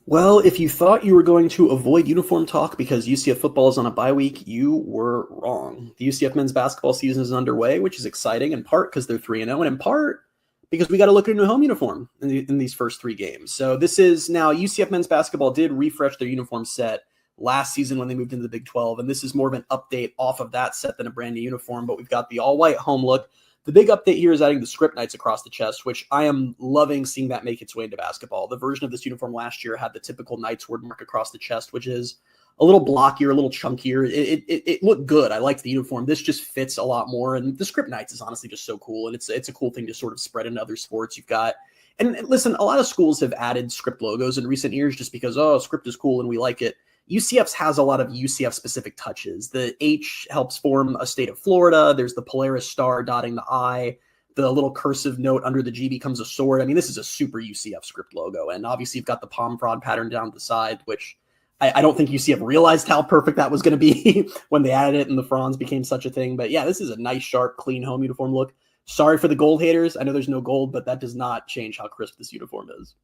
S10: Well, if you thought you were going to avoid uniform talk because UCF football is on a bye week, you were wrong. The UCF men's basketball season is underway, which is exciting in part because they're 3-0 and in part because we got to look at a new home uniform in these first 3 games. So this is now UCF men's basketball did refresh their uniform set last season when they moved into the Big 12, and this is more of an update off of that set than a brand new uniform, but we've got the all-white home look. The big update here is adding the script Knights across the chest, which I am loving seeing that make its way into basketball. The version of this uniform last year had the typical Knights word mark across the chest, which is a little blockier, a little chunkier. It looked good. I liked the uniform. This just fits a lot more, and the script Knights is honestly just so cool, and it's a cool thing to sort of spread into other sports. You've got, and listen, a lot of schools have added script logos in recent years just because, script is cool and we like it. UCF's has a lot of UCF-specific touches. The H helps form a state of Florida. There's the Polaris star dotting the I. The little cursive note under the G becomes a sword. I mean, this is a super UCF script logo. And obviously, you've got the palm frond pattern down the side, which I don't think UCF realized how perfect that was going to be when they added it and the fronds became such a thing. But yeah, this is a nice, sharp, clean home uniform look. Sorry for the gold haters. I know there's no gold, but that does not change how crisp this uniform is.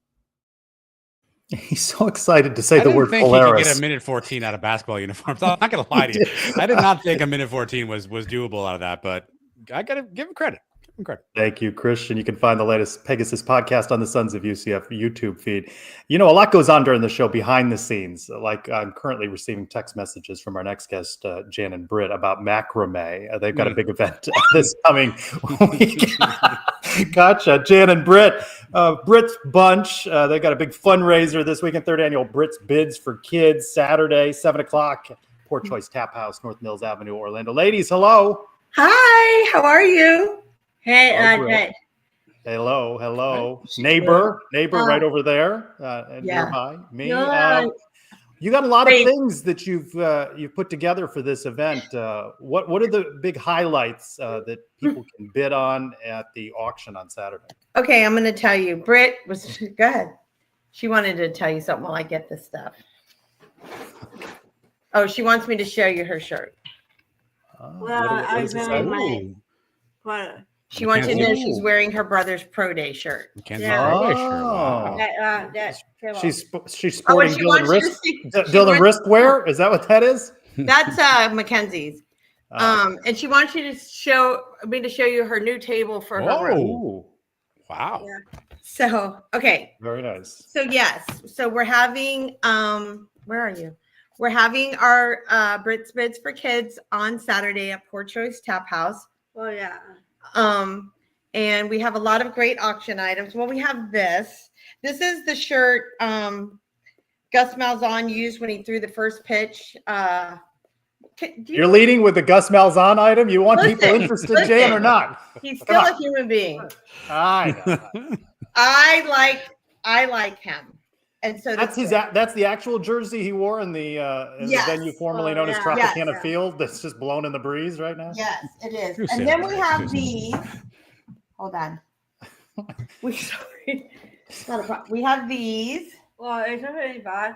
S1: He's so excited to say the word
S2: I didn't think
S1: Polaris.
S2: he could get a minute 14 out of basketball uniforms. I'm not going to lie to you. I did not think a minute 14 was doable out of that, but I got to give him credit.
S1: Thank you, Christian. You can find the latest Pegasus podcast on the Sons of UCF YouTube feed. You know, a lot goes on during the show behind the scenes. Like I'm currently receiving text messages from our next guest, Jan and Britt, about macrame. They've got a big event this coming week. Gotcha. Jan and Britt. Britt's Bunch. They got a big fundraiser this weekend, 3rd annual Britt's Bids for Kids, Saturday, 7 o'clock, Poor Choice Tap House, North Mills Avenue, Orlando. Ladies, hello.
S11: Hi, how are you? Hey,
S1: Britt. Hello. Neighbor right over there, nearby. Me. You got a lot of things that you've put together for this event. What are the big highlights that people can bid on at the auction on Saturday?
S11: Okay, I'm going to tell you. Britt was go ahead. She wanted to tell you something while I get this stuff. Oh, she wants me to show you her shirt. She wants you to know she's wearing her brother's pro day shirt.
S2: Wow.
S1: She's sporting Dylan wristwear. Is that what that is?
S11: That's Mackenzie's. And she wants you to show you her new table for her room.
S2: Wow.
S11: Yeah. So okay.
S1: Very nice.
S11: So yes. So we're having where are you? We're having our Britt's Bids for Kids on Saturday at Poor Choice Tap House.
S12: Oh yeah.
S11: And we have a lot of great auction items. Well, we have this. This is the shirt Gus Malzahn used when he threw the first pitch.
S1: You're leading with the Gus Malzahn item? You want people interested, Jan, or not?
S11: He's still a human being.
S1: I know.
S11: I like him. And so
S1: that's the actual jersey he wore in the venue formerly known as Tropicana Field that's just blown in the breeze right now?
S11: Yes, it is. And then we have these. Hold on. We have these.
S12: Well, it's not really bad.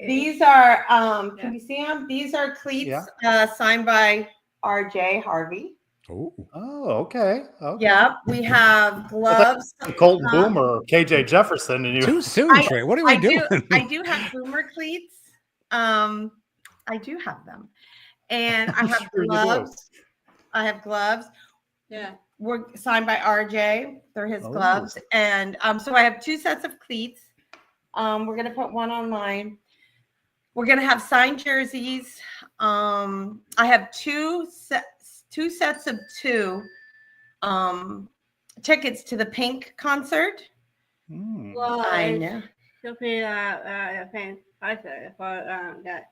S11: These are can you see them? These are cleats signed by RJ Harvey.
S1: Oh, okay.
S11: Yeah, we have gloves.
S1: Colton Boomer or KJ Jefferson. And
S2: Too soon, Trey. What are we doing?
S11: I do have Boomer cleats. I do have them. And I have gloves. I have gloves.
S12: Yeah.
S11: We're signed by RJ. They're his gloves. And so I have 2 sets of cleats. We're going to put one on mine. We're going to have signed jerseys. I have 2 2 sets of 2 tickets to the Pink concert.
S12: Well,
S11: I
S12: it's
S11: know.
S12: Should be paying prices for that.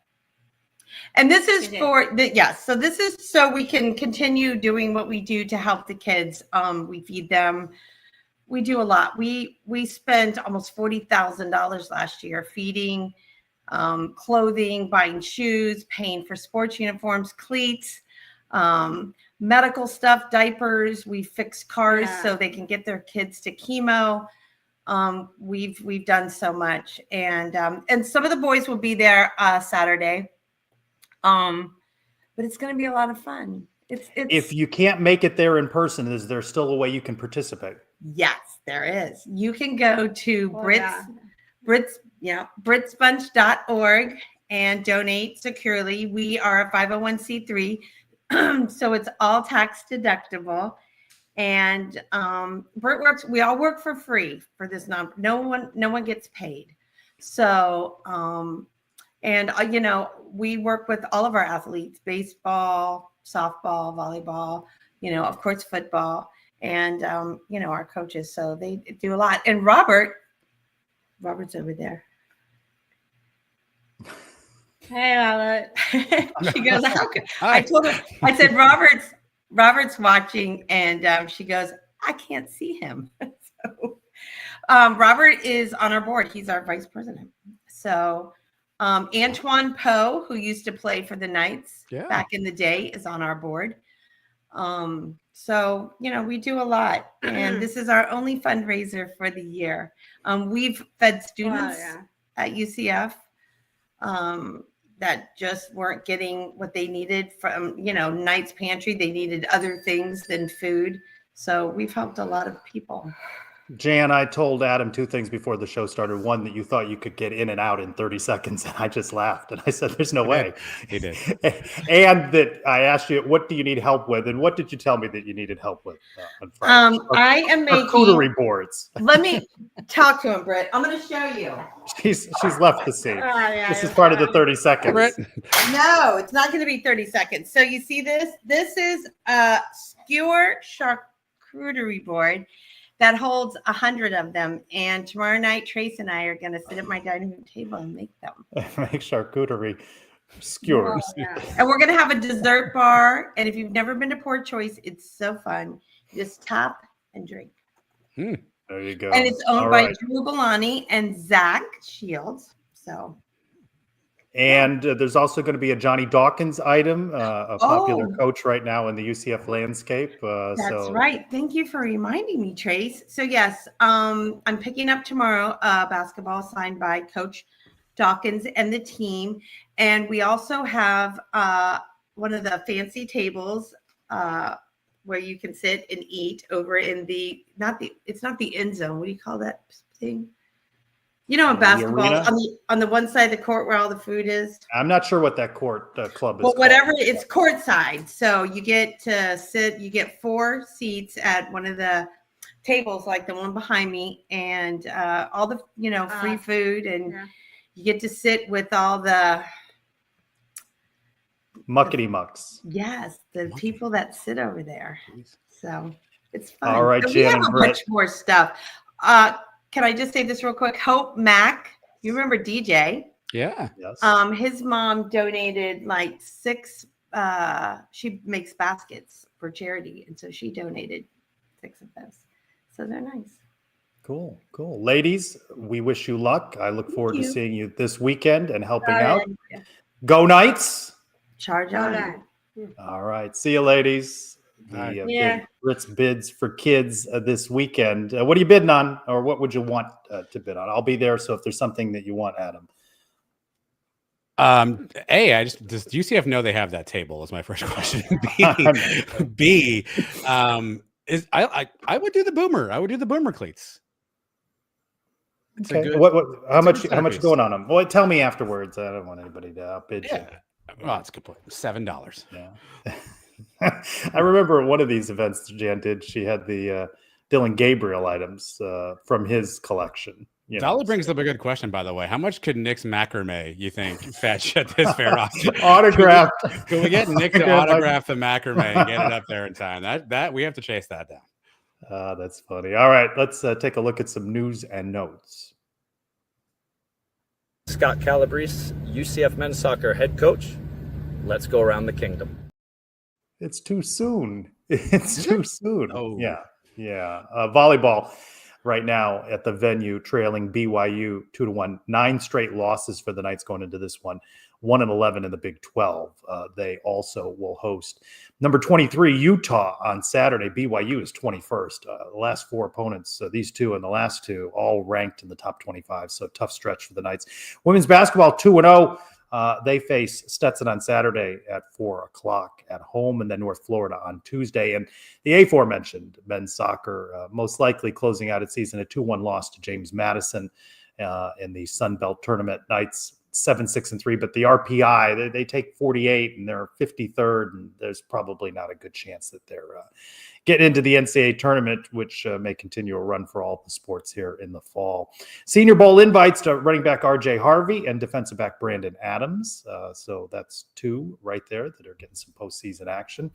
S11: And this is
S12: Okay.
S11: for the yes. So this is so we can continue doing what we do to help the kids. We feed them. We do a lot. We spent almost $40,000 last year feeding, clothing, buying shoes, paying for sports uniforms, cleats, medical stuff, diapers. We fix cars so they can get their kids to chemo. We've done so much, and some of the boys will be there Saturday. But it's going to be a lot of fun. It's
S1: If you can't make it there in person, is there still a way you can participate?
S11: Yes, there is. You can go to
S12: Yeah.
S11: britsbunch.org and donate securely. We are a 501c3, so it's all tax deductible. And Britt works. We all work for free for this no one gets paid. So we work with all of our athletes: baseball, softball, volleyball. Of course, football. And our coaches, so they do a lot. And Robert's over there.
S12: Hey, Robert.
S11: She goes, how could I told her, I said, Robert's watching, and she goes, I can't see him. So Robert is on our board. He's our vice president. So Antoine Poe, who used to play for the Knights back in the day, is on our board. So, we do a lot, and this is our only fundraiser for the year. We've fed students at UCF that just weren't getting what they needed from, Knights Pantry. They needed other things than food. So we've helped a lot of people.
S1: Jan, I told Adam 2 things before the show started. One, that you thought you could get in and out in 30 seconds. And I just laughed. And I said, there's no way.
S2: He did.
S1: And that I asked you, what do you need help with? And what did you tell me that you needed help with on Friday?
S11: I am making
S1: charcuterie boards.
S11: Let me talk to him, Britt. I'm going to show you.
S1: She's left the scene. This is part of the 30 seconds.
S2: Britt.
S11: No, it's not going to be 30 seconds. So you see this? This is a skewer charcuterie board that holds 100 of them. And tomorrow night, Trace and I are going to sit at my dining room table and make them.
S1: Make charcuterie skewers.
S11: Oh, yeah. And we're going to have a dessert bar. And if you've never been to Port Choice, it's so fun. You just tap and drink.
S1: There you go.
S11: And it's owned by
S1: right.
S11: Drew Belani and Zach Shields. So.
S1: And there's also going to be a Johnny Dawkins item, a popular coach right now in the UCF landscape.
S11: That's right. Thank you for reminding me, Trace. So yes, I'm picking up tomorrow basketball signed by Coach Dawkins and the team. And we also have one of the fancy tables where you can sit and eat over in it's not the end zone. What do you call that thing? In basketball, on the one side of the court where all the food is.
S1: I'm not sure what that court club is.
S11: Well, whatever, it's courtside. So you get to sit, you get 4 seats at one of the tables, like the one behind me, and all the, free food. And you get to sit with all the
S1: muckety mucks.
S11: Yes, the people that sit over there. So it's fun.
S1: All right,
S11: so we
S1: Jan
S11: have
S1: and
S11: a
S1: Britt.
S11: bunch more stuff. Can I just say this real quick? Hope Mack, you remember DJ?
S2: Yeah.
S1: Yes.
S11: His mom donated like 6. She makes baskets for charity, and so she donated 6 of those. So they're nice.
S1: Cool. Ladies, we wish you luck. I look forward to seeing you this weekend and helping out. Go Knights.
S11: Charge on.
S1: All right. See you, ladies. The big Britt's bids for kids this weekend. What are you bidding on, or what would you want to bid on? I'll be there, so if there's something that you want, Adam.
S2: Does UCF know they have that table? Is my first question. B, is I would do the boomer. I would do the boomer cleats.
S1: Okay. How much going on them? Well, tell me afterwards. I don't want anybody to outbid you.
S2: Well, that's a good point. $7.
S1: Yeah. I remember at one of these events Jan did, she had the Dylan Gabriel items from his collection,
S2: Dolly brings up a good question, by the way. How much could Nick's macrame, you think, fetch at this fair auction?
S1: Autographed.
S2: Can we get Nick to autograph the macrame and get it up there in time? That we have to chase that down.
S1: That's funny. All right, let's take a look at some news and notes.
S13: Scott Calabrese, UCF men's soccer head coach. Let's go around the kingdom.
S1: It's too soon. It's too soon.
S2: Oh.
S1: Yeah. Volleyball right now at the venue, trailing BYU 2-1. 9 straight losses for the Knights going into this one. 1-11 in the Big 12. They also will host number 23 Utah on Saturday. BYU is 21st. The last 4 opponents, these two and the last 2, all ranked in the top 25. So tough stretch for the Knights. Women's basketball 2-0. They face Stetson on Saturday at 4:00 at home, and then North Florida on Tuesday. And the aforementioned men's soccer most likely closing out its season a 2-1 loss to James Madison in the Sun Belt tournament. Knights 7-6-3, but the RPI they take 48 and they're 53rd, and there's probably not a good chance that they're getting into the NCAA tournament, which may continue a run for all the sports here in the fall. Senior Bowl invites to running back RJ Harvey and defensive back Brandon Adams. So that's 2 right there that are getting some postseason action.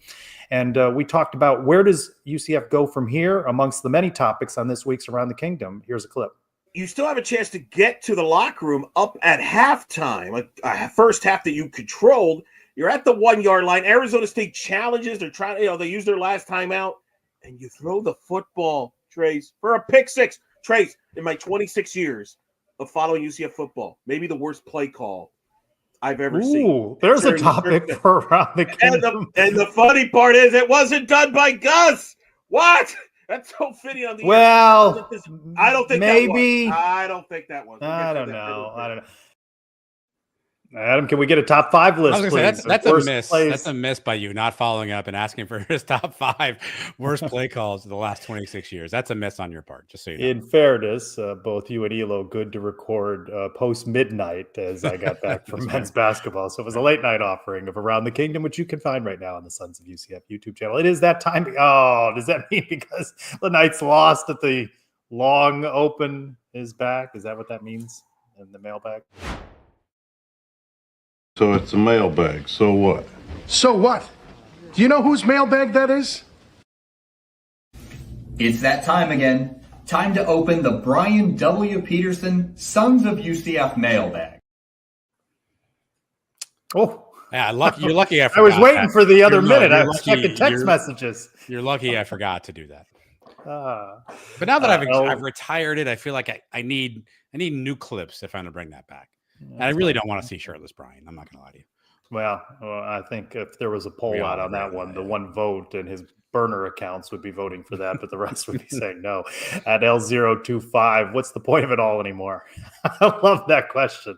S1: And we talked about where does UCF go from here amongst the many topics on this week's Around the Kingdom. Here's a clip.
S14: You still have a chance to get to the locker room up at halftime, a first half that you controlled. You're at the 1-yard line. Arizona State challenges. They're trying, they use their last timeout, and you throw the football, Trace, for a pick 6. Trace, in my 26 years of following UCF football, maybe the worst play call I've ever seen.
S1: There's a topic for Around the Kingdom.
S14: And the funny part is it wasn't done by Gus. What? That's so fitting on the
S1: well,
S14: I don't think
S1: maybe.
S14: I don't think that was.
S1: I don't know. Adam, can we get a top 5 list?
S2: I was going to say, that's a miss.
S1: Plays.
S2: That's a miss by you not following up and asking for his top 5 worst play calls of the last 26 years. That's a miss on your part, just so you know.
S1: In fairness, both you and Elo, good to record post-midnight as I got back from men's basketball. So it was a late-night offering of Around the Kingdom, which you can find right now on the Sons of UCF YouTube channel. It is that time. Oh, does that mean because the Knights lost at the long open is back? Is that what that means in the mailbag?
S15: So it's a mailbag. So what?
S16: So what? Do you know whose mailbag that is?
S17: It's that time again. Time to open the Brian W. Peterson Sons of UCF mailbag.
S1: Oh.
S2: Yeah, you're lucky I forgot.
S1: I was waiting for the other minute. I was
S2: lucky,
S1: checking text messages.
S2: You're lucky I forgot to do that. But now that I've retired it, I feel like I need new clips if I'm going to bring that back. And I really don't want to see shirtless Brian. I'm not going to lie to you.
S1: Well, I think if there was a poll out on that one, the one vote and his burner accounts would be voting for that, but the rest would be saying no. At L025, what's the point of it all anymore? I love that question.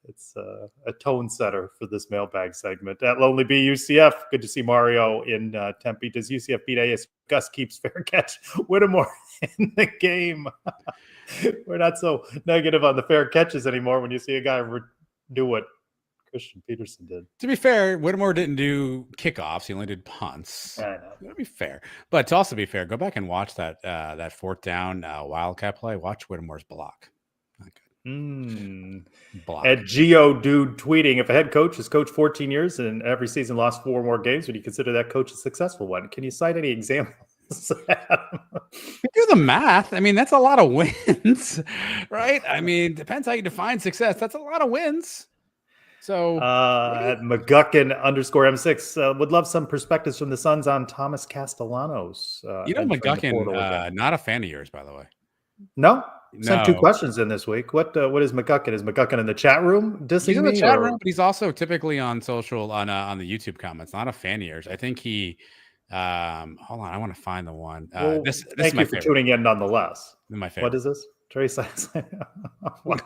S1: It's a tone setter for this mailbag segment. At Lonely B UCF, good to see Mario in Tempe. Does UCF beat AS? Gus keeps fair catch Whittemore in the game. We're not so negative on the fair catches anymore when you see a guy do what Christian Peterson did.
S2: To be fair, Whittemore didn't do kickoffs. He only did punts.
S1: I know.
S2: To be fair. But to also be fair, go back and watch that 4th down Wildcat play. Watch Whittemore's block. Not good. Block.
S1: At Geo Dude tweeting, if a head coach has coached 14 years and every season lost 4 more games, would you consider that coach a successful one? Can you cite any examples?
S2: Do the math. I mean, that's a lot of wins, right? I mean, depends how you define success. That's a lot of wins. So
S1: at McGuckin _M6 would love some perspectives from the Suns on Thomas Castellanos.
S2: McGuckin, not a fan of yours, by the way.
S1: No? Sent 2 questions in this week. What is McGuckin? Is McGuckin in the chat room dissing
S2: He's in the
S1: me,
S2: chat room, but he's also typically on social on the YouTube comments. Not a fan of yours. I think he. Hold on, I want to find the one.
S1: Well,
S2: this
S1: thank
S2: is my
S1: you for
S2: favorite.
S1: tuning in, nonetheless.
S2: My favorite.
S1: What is this? Trace. Wow.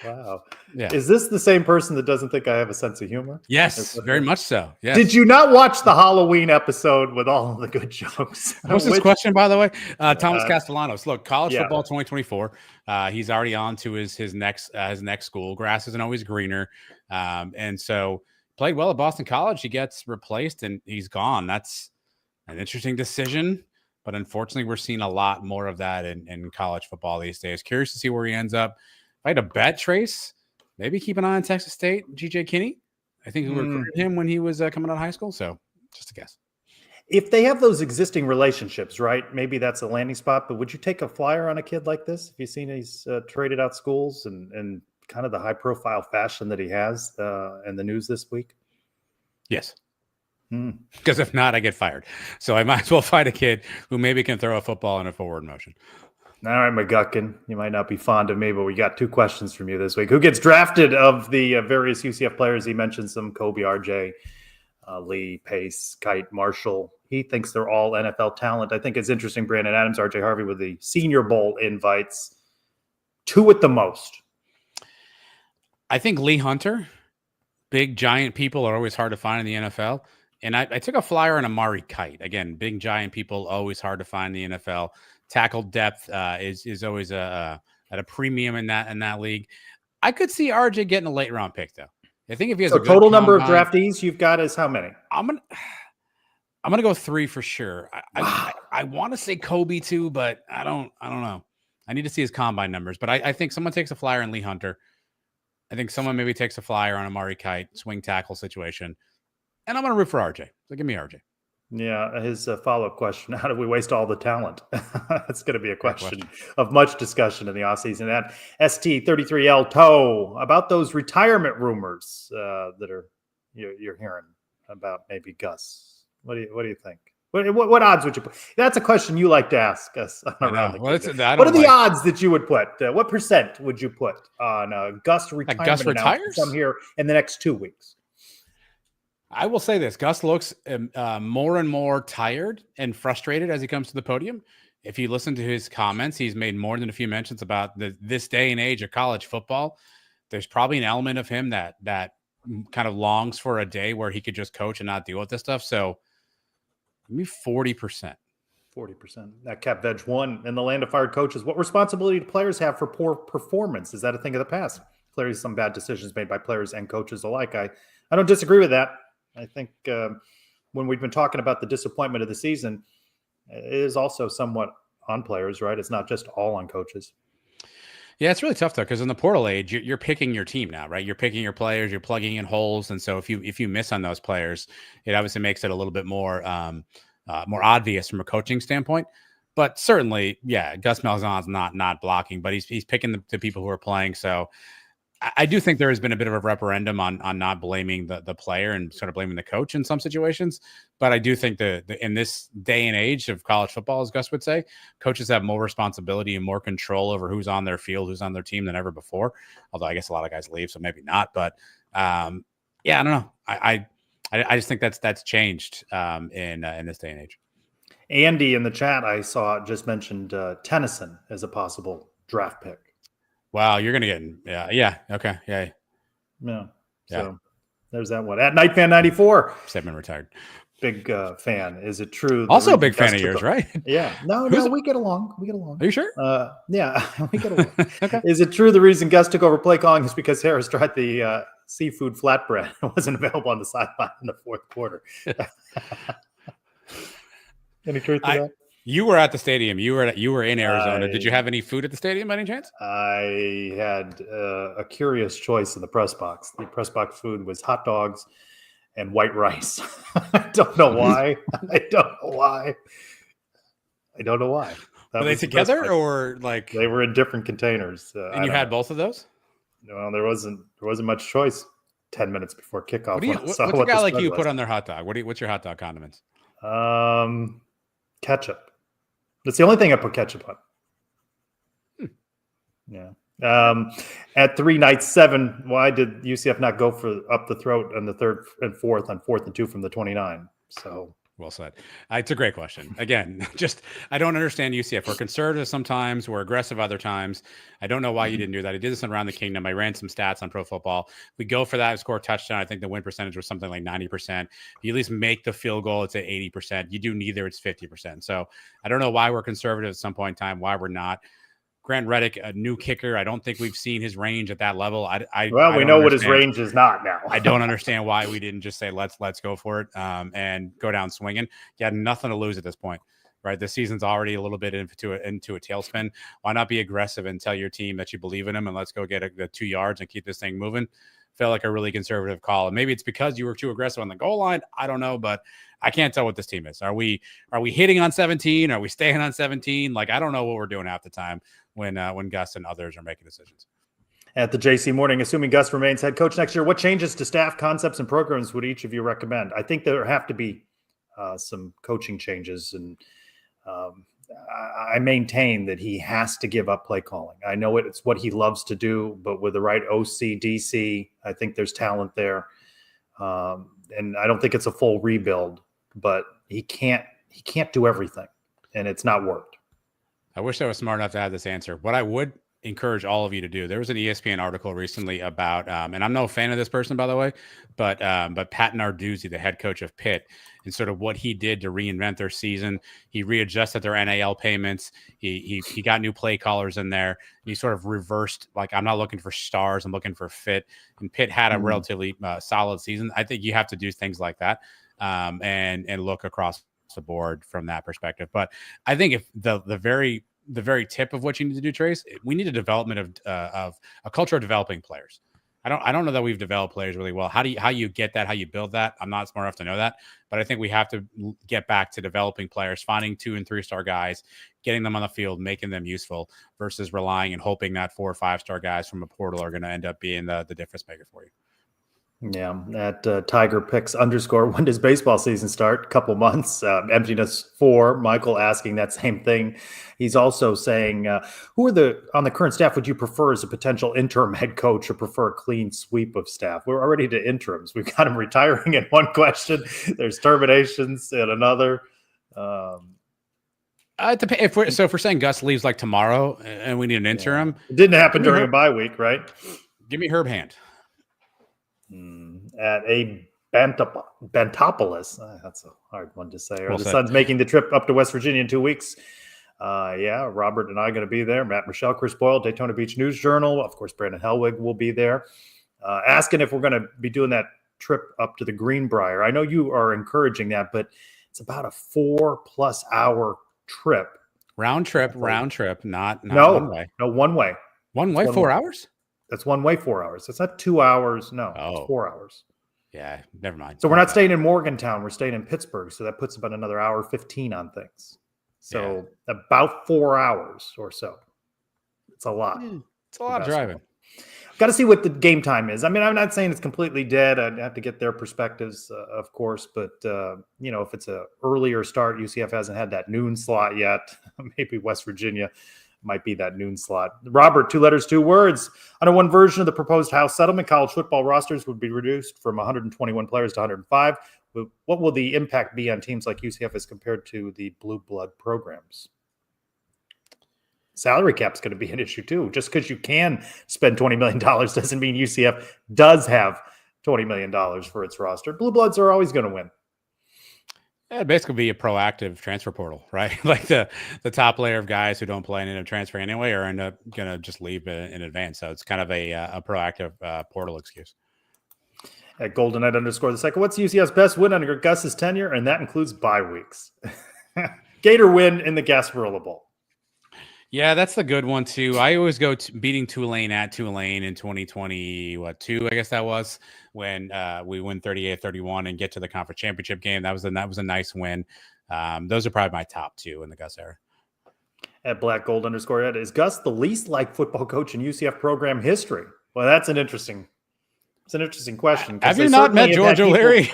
S1: Wow.
S2: Yeah.
S1: Is this the same person that doesn't think I have a sense of humor?
S2: Yes, very much so. Yes.
S1: Did you not watch the Halloween episode with all of the good jokes?
S2: What's his question, by the way? Thomas Castellanos. Look, college
S1: yeah.
S2: football 2024. He's already on to his next school. Grass isn't always greener, and so played well at Boston College. He gets replaced and he's gone. That's an interesting decision. But unfortunately, we're seeing a lot more of that in college football these days. Curious to see where he ends up. If I had to bet, Trace, maybe keep an eye on Texas State, G.J. Kinney. I think we recruited him when he was coming out of high school. So just a guess.
S1: If they have those existing relationships, right, maybe that's a landing spot. But would you take a flyer on a kid like this? If you've seen he's traded out schools and kind of the high-profile fashion that he has in the news this week?
S2: Yes. Because if not, I get fired. So I might as well find a kid who maybe can throw a football in a forward motion.
S1: All right, McGuckin, you might not be fond of me, but we got 2 questions from you this week. Who gets drafted of the various UCF players? He mentioned some: Kobe, RJ, Lee, Pace, Kite, Marshall. He thinks they're all NFL talent. I think it's interesting, Brandon Adams, RJ Harvey with the Senior Bowl invites. 2 at the most.
S2: I think Lee Hunter. Big, giant people are always hard to find in the NFL. And I took a flyer on Amari Kite. Again, big, giant people, always hard to find in the NFL. Tackle depth is always at a premium in that league. I could see RJ getting a late round pick, though. I think if he has a good
S1: total number of
S2: combine,
S1: draftees you've got is how many?
S2: I'm gonna go 3 for sure. I want to say Kobe too, but I don't know. I need to see his combine numbers. But I think someone takes a flyer on Lee Hunter. I think someone maybe takes a flyer on Amari Kite, swing tackle situation. And I'm going to root for RJ. So give me RJ.
S1: Yeah, his follow-up question: how do we waste all the talent? That's going to be a question of much discussion in the offseason. And ST33L Toe, about those retirement rumors that are you're hearing about maybe Gus. What do you think? What odds would you put? That's a question you like to ask us around the what are the odds that you would put? What percent would you put on Gus retirement?
S2: Gus retires?
S1: Come here in the next 2 weeks.
S2: I will say this: Gus looks more and more tired and frustrated as he comes to the podium. If you listen to his comments, he's made more than a few mentions about this day and age of college football. There's probably an element of him that kind of longs for a day where he could just coach and not deal with this stuff. So maybe 40%.
S1: 40%. That Cap Veg 1 in the land of fired coaches. What responsibility do players have for poor performance? Is that a thing of the past? Clearly some bad decisions made by players and coaches alike. I don't disagree with that. I think when we've been talking about the disappointment of the season, it is also somewhat on players, right? It's not just all on coaches.
S2: Yeah, it's really tough though, because in the portal age, you're picking your team now, right? You're picking your players, you're plugging in holes, and so if you miss on those players, it obviously makes it a little bit more obvious from a coaching standpoint. But certainly, yeah, Gus Malzahn's not blocking, but he's picking the people who are playing. So I do think there has been a bit of a referendum on not blaming the player and sort of blaming the coach in some situations. But I do think that in this day and age of college football, as Gus would say, coaches have more responsibility and more control over who's on their field, who's on their team than ever before. Although I guess a lot of guys leave, so maybe not. But yeah, I don't know. I just think that's changed in this day and age.
S1: Andy in the chat I saw just mentioned Tennyson as a possible draft pick.
S2: Wow, you're gonna get okay, yeah.
S1: So there's that one. At Night Fan 94,
S2: Stedman retired.
S1: Big fan. Is it true?
S2: Also a big fan of yours, right?
S1: Yeah. No, we get along.
S2: Are you sure?
S1: Yeah, we get along.
S2: Okay.
S1: Is it true the reason Gus took over play calling is because Harris tried the seafood flatbread and wasn't available on the sideline in the fourth quarter? Any truth to that?
S2: You were at the stadium. You were in Arizona. Did you have any food at the stadium by any chance?
S1: I had a curious choice in the press box. The press box food was hot dogs and white rice. I don't know why.
S2: Were they together or like
S1: they were in different containers?
S2: And you had both of those?
S1: No, there wasn't much choice. 10 minutes before kickoff.
S2: What's a guy like you put on their hot dog? What's your hot dog condiments?
S1: Ketchup. That's the only thing I put ketchup on. Yeah. At 3 nights 7, why did UCF not go for up the throat on the 3rd and 4th on 4th and 2 from the 29? So
S2: well said. It's a great question. Again, I don't understand UCF. We're conservative sometimes, we're aggressive other times. I don't know why you didn't do that. I did this around the kingdom. I ran some stats on Pro Football. We go for that, score a touchdown. I think the win percentage was something like 90%. You at least make the field goal, it's at 80%. You do neither, it's 50%. So I don't know why we're conservative at some point in time, why we're not. Grant Reddick, a new kicker. I don't think we've seen his range at that level.
S1: We know what his range is not now.
S2: I don't understand why we didn't just say let's go for it and go down swinging. You had nothing to lose at this point. right? The season's already a little bit into a tailspin. Why not be aggressive and tell your team that you believe in them and let's go get the 2 yards and keep this thing moving? Felt like a really conservative call. And maybe it's because you were too aggressive on the goal line. I don't know, but I can't tell what this team is. Are we hitting on 17? Are we staying on 17? Like, I don't know what we're doing half the time when Gus and others are making decisions.
S1: At the JC Morning, assuming Gus remains head coach next year, what changes to staff, concepts, and programs would each of you recommend? I think there have to be some coaching changes, and I maintain that he has to give up play calling. I know it's what he loves to do, but with the right OC, DC, I think there's talent there. And I don't think it's a full rebuild, but he can't do everything, and it's not worked.
S2: I wish I was smart enough to have this answer. What I would encourage all of you to do, there was an ESPN article recently about, and I'm no fan of this person, by the way, but Pat Narduzzi, the head coach of Pitt, and sort of what he did to reinvent their season. He readjusted their NAL payments. He got new play callers in there. He sort of reversed, like, I'm not looking for stars, I'm looking for fit. And Pitt had a relatively solid season. I think you have to do things like that and look across the board from that perspective. But I think if the very tip of what you need to do, Trace, we need a development of a culture of developing players. I don't know that we've developed players really well. How you get that? How you build that? I'm not smart enough to know that, but I think we have to get back to developing players, finding 2- and 3-star guys, getting them on the field, making them useful, versus relying and hoping that 4- or 5-star guys from a portal are going to end up being the difference maker for you.
S1: Yeah, at Tiger Picks _, when does baseball season start? Couple months. Emptiness 4. Michael asking that same thing. He's also saying, who are on the current staff would you prefer as a potential interim head coach, or prefer a clean sweep of staff? We're already to interims. We've got him retiring in one question. There's terminations in another.
S2: If we're saying Gus leaves like tomorrow and we need an interim,
S1: it didn't happen during a bye week, right?
S2: Give me Herb Hand.
S1: At a Bantopoulos. That's a hard one to say.
S2: Well
S1: the
S2: said.
S1: Suns making the trip up to West Virginia in 2 weeks. Robert and I are going to be there. Matt Michelle, Chris Boyle, Daytona Beach News Journal. Of course, Brandon Helwig will be there. Asking if we're going to be doing that trip up to the Greenbrier. I know you are encouraging that, but it's about a 4+ hour trip.
S2: Round trip, not
S1: one
S2: way.
S1: No, one way.
S2: One way, 4 hours?
S1: That's one way, 4 hours. It's not 2 hours. No, it's 4 hours.
S2: Yeah, never mind.
S1: So we're not staying in Morgantown. We're staying in Pittsburgh. So that puts about another 1:15 on things. So about 4 hours or so. It's a lot.
S2: It's a lot of driving.
S1: Got to see what the game time is. I mean, I'm not saying it's completely dead. I'd have to get their perspectives, of course. But, if it's an earlier start, UCF hasn't had that noon slot yet. Maybe West Virginia might be that noon slot. Robert, 2 letters, 2 words. Under one version of the proposed House settlement, college football rosters would be reduced from 121 players to 105. What will the impact be on teams like UCF as compared to the blue blood programs? Salary cap's going to be an issue too. Just because you can spend $20 million doesn't mean UCF does have $20 million for its roster. Blue bloods are always going to win.
S2: It'd basically be a proactive transfer portal, right? Like the top layer of guys who don't play and end up transferring anyway or end up going to just leave in advance. So it's kind of a proactive portal excuse.
S1: At GoldenEye _ the second, what's UCF's best win under Gus's tenure? And that includes bye weeks. Gator win in the Gasparilla Bowl.
S2: Yeah, that's the good one too. I always go beating Tulane at Tulane in 2022, I guess that was, when we win 38-31 and get to the conference championship game. That was a nice win. Those are probably my top 2 in the Gus era.
S1: At Black Gold _ Ed, is Gus the least liked football coach in UCF program history? Well, that's an interesting question.
S2: Have you not met George O'Leary?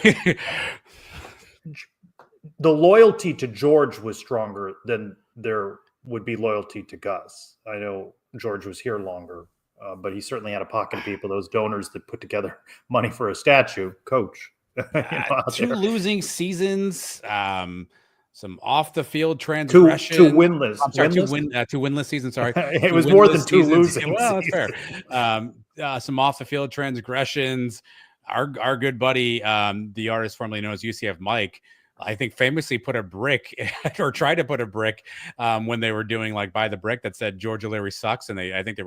S1: The loyalty to George was stronger than there would be loyalty to Gus. I know George was here longer, but he certainly had a pocket of people, those donors that put together money for a statue. Coach.
S2: 2 losing seasons, some off the field transgression.
S1: 2 winless.
S2: I'm sorry, 2 winless seasons. Sorry,
S1: it was more than 2 losing.
S2: Well, that's fair. Some off the field transgressions. Our good buddy, the artist formerly known as UCF Mike, I think famously put a brick or tried to put a brick when they were doing like Buy the Brick that said George O'Leary sucks, and I think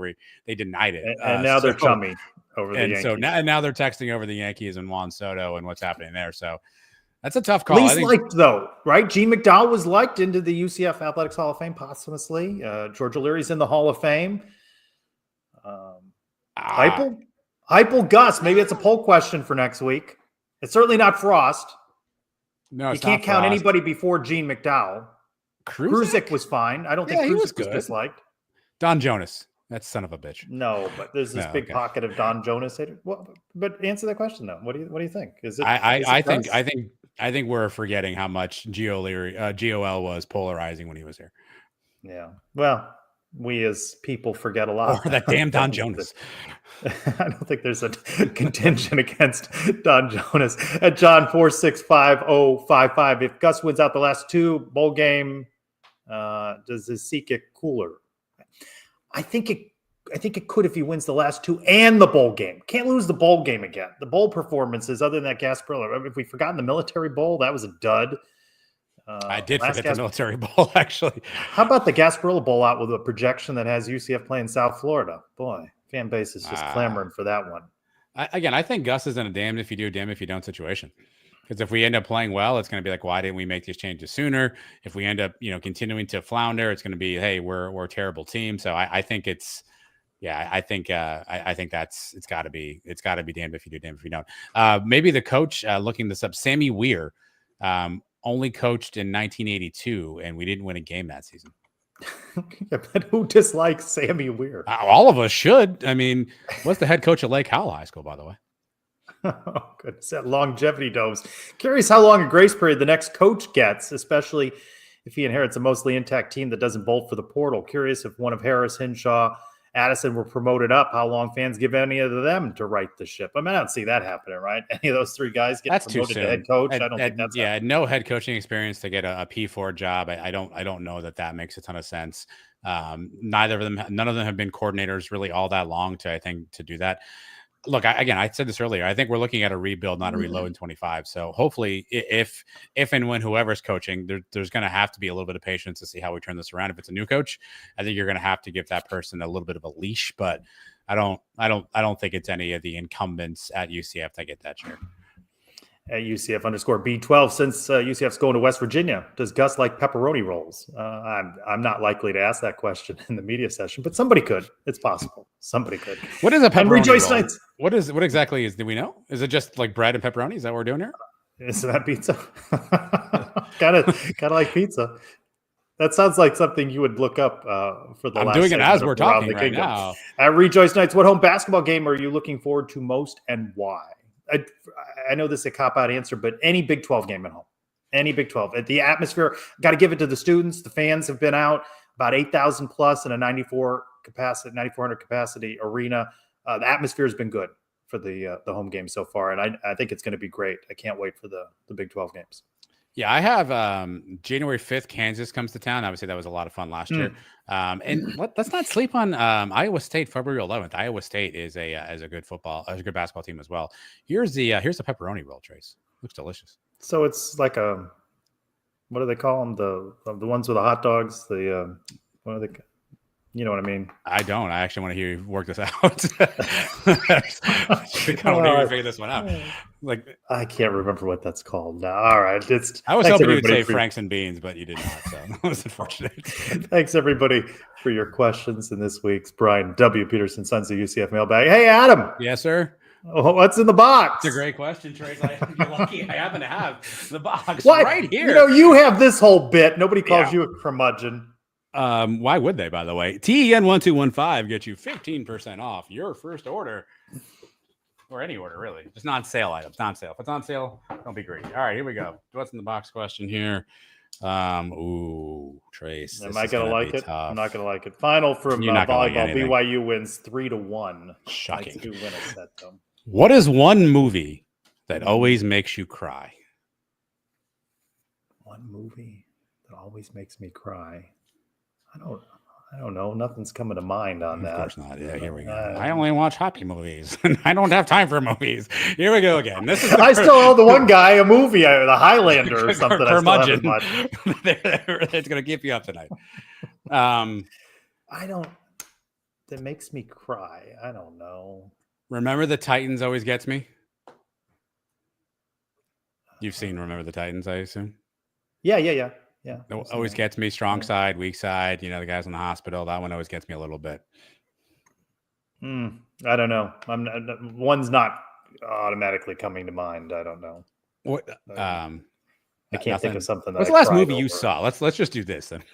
S2: they denied it.
S1: And now they're chummy over the Yankees.
S2: So now they're texting over the Yankees and Juan Soto and what's happening there. So That's a tough call.
S1: Least liked, though, right? Gene McDowell was liked into the UCF Athletics Hall of Fame posthumously. George O'Leary's in the Hall of Fame. Heupel, Gus. Maybe it's a poll question for next week. It's certainly not Frost.
S2: No,
S1: you can't count anybody before Gene McDowell. Kruzik was fine. I don't think Kruzik was disliked.
S2: Don Jonas. That son of a bitch.
S1: No, but there's this big pocket of Don Jonas haters. But answer that question though. What do you think? Is it?
S2: I think we're forgetting how much GOL was polarizing when he was here.
S1: Yeah. Well, we as people forget a lot.
S2: Or that damn Don Jonas.
S1: I don't think there's a contingent against Don Jonas. At John 465-055. If Gus wins out the last two bowl game, does his seat get cooler? I think it could if he wins the last two and the bowl game. Can't lose the bowl game again. The bowl performances, other than that Gasparilla, if we've forgotten the Military Bowl, that was a dud.
S2: I did forget the Military Bowl, actually.
S1: How about the Gasparilla Bowl out with a projection that has UCF playing South Florida? Boy, fan base is just clamoring for that one.
S2: I think Gus is in a damned if you do, damned if you don't situation. Because if we end up playing well, it's going to be like, why didn't we make these changes sooner? If we end up, continuing to flounder, it's going to be, hey, we're a terrible team. So I think it's, I think that's it's got to be damned if you do, damned if you don't. Maybe the coach looking this up, Sammy Weir, only coached in 1982, and we didn't win a game that season.
S1: Yeah, but who dislikes Sammy Weir?
S2: All of us should. I mean, what's the head coach at Lake Howell High School, by the way?
S1: Oh, goodness. That longevity domes. Curious how long a grace period the next coach gets, especially if he inherits a mostly intact team that doesn't bolt for the portal. Curious if one of Harris, Hinshaw, Addison were promoted up, how long fans give any of them to right the ship. I mean, I don't see that happening, right? Any of those three guys get promoted to head coach? I don't think that's happening.
S2: No head coaching experience to get a P4 job. I don't know that makes a ton of sense. None of them have been coordinators really all that long to do that. Look, I said this earlier. I think we're looking at a rebuild, not a reload in 25. So hopefully, if and when whoever's coaching, there's going to have to be a little bit of patience to see how we turn this around. If it's a new coach, I think you're going to have to give that person a little bit of a leash. But I don't think it's any of the incumbents at UCF that get that chair.
S1: At UCF _B12, since UCF's going to West Virginia, does Gus like pepperoni rolls? I'm not likely to ask that question in the media session, but somebody could. It's possible. Somebody could.
S2: What is a pepperoni
S1: Rejoice
S2: roll?
S1: Nights.
S2: What exactly is? Do we know? Is it just like bread and pepperoni? Is that what we're doing here?
S1: Is that pizza? kind of like pizza. That sounds like something you would look up for the.
S2: I'm
S1: last
S2: doing it as we're talking
S1: the
S2: right
S1: kingdom.
S2: now.
S1: At Rejoice Nights, what home basketball game are you looking forward to most and why? I know this is a cop-out answer, but any Big 12 game at home, any Big 12. The atmosphere, got to give it to the students. The fans have been out, about 8,000 plus in a 9,400 capacity arena. The atmosphere has been good for the home game so far, and I think it's going to be great. I can't wait for the Big 12 games.
S2: Yeah, I have January 5th, Kansas comes to town. Obviously, that was a lot of fun last year. And let's not sleep on Iowa State, February 11th. Iowa State is a good good basketball team as well. Here's the pepperoni roll, Trace. Looks delicious.
S1: So it's like what do they call them? The ones with the hot dogs. What are they? You know what I mean?
S2: I don't. I actually want to hear you work this out. I want to figure this one out. Like,
S1: I can't remember what that's called now. All right.
S2: I was hoping you would say Franks and Beans, but you did not. So that was unfortunate.
S1: Thanks, everybody, for your questions in this week's Brian W. Peterson Sons of UCF Mailbag. Hey, Adam.
S2: Yes, sir.
S1: Oh, what's in the box?
S2: It's a great question, Trace. You're lucky I happen to have the box
S1: what?
S2: right here.
S1: You have this whole bit. Nobody calls you a curmudgeon.
S2: Why would they, by the way? TEN1215 gets you 15% off your first order. Or any order, really. Just non-sale items. Non-sale. If it's on sale, don't be greedy. All right, here we go. What's in the box question here? Trace.
S1: Am I going to like it? I'm not going to like it. Final from volleyball. BYU wins 3-1.
S2: Shocking.
S1: I do win a set, though.
S2: What is one movie that always makes you cry?
S1: One movie that always makes me cry. I don't know. Nothing's coming to mind on that.
S2: Of course not. Yeah, here we go. I only watch hockey movies. I don't have time for movies. Here we go again.
S1: I still owe the one guy a movie, The Highlander or something.
S2: Curmudgeon. It's going to keep you up tonight.
S1: That makes me cry. I don't know.
S2: Remember the Titans always gets me? You've seen Remember the Titans, I assume?
S1: Yeah.
S2: It always gets me. Strong side, weak side. The guys in the hospital. That one always gets me a little bit.
S1: I don't know. One's not automatically coming to mind. I don't know.
S2: What?
S1: I can't think of something.
S2: What's the last movie you saw? Let's just do this then.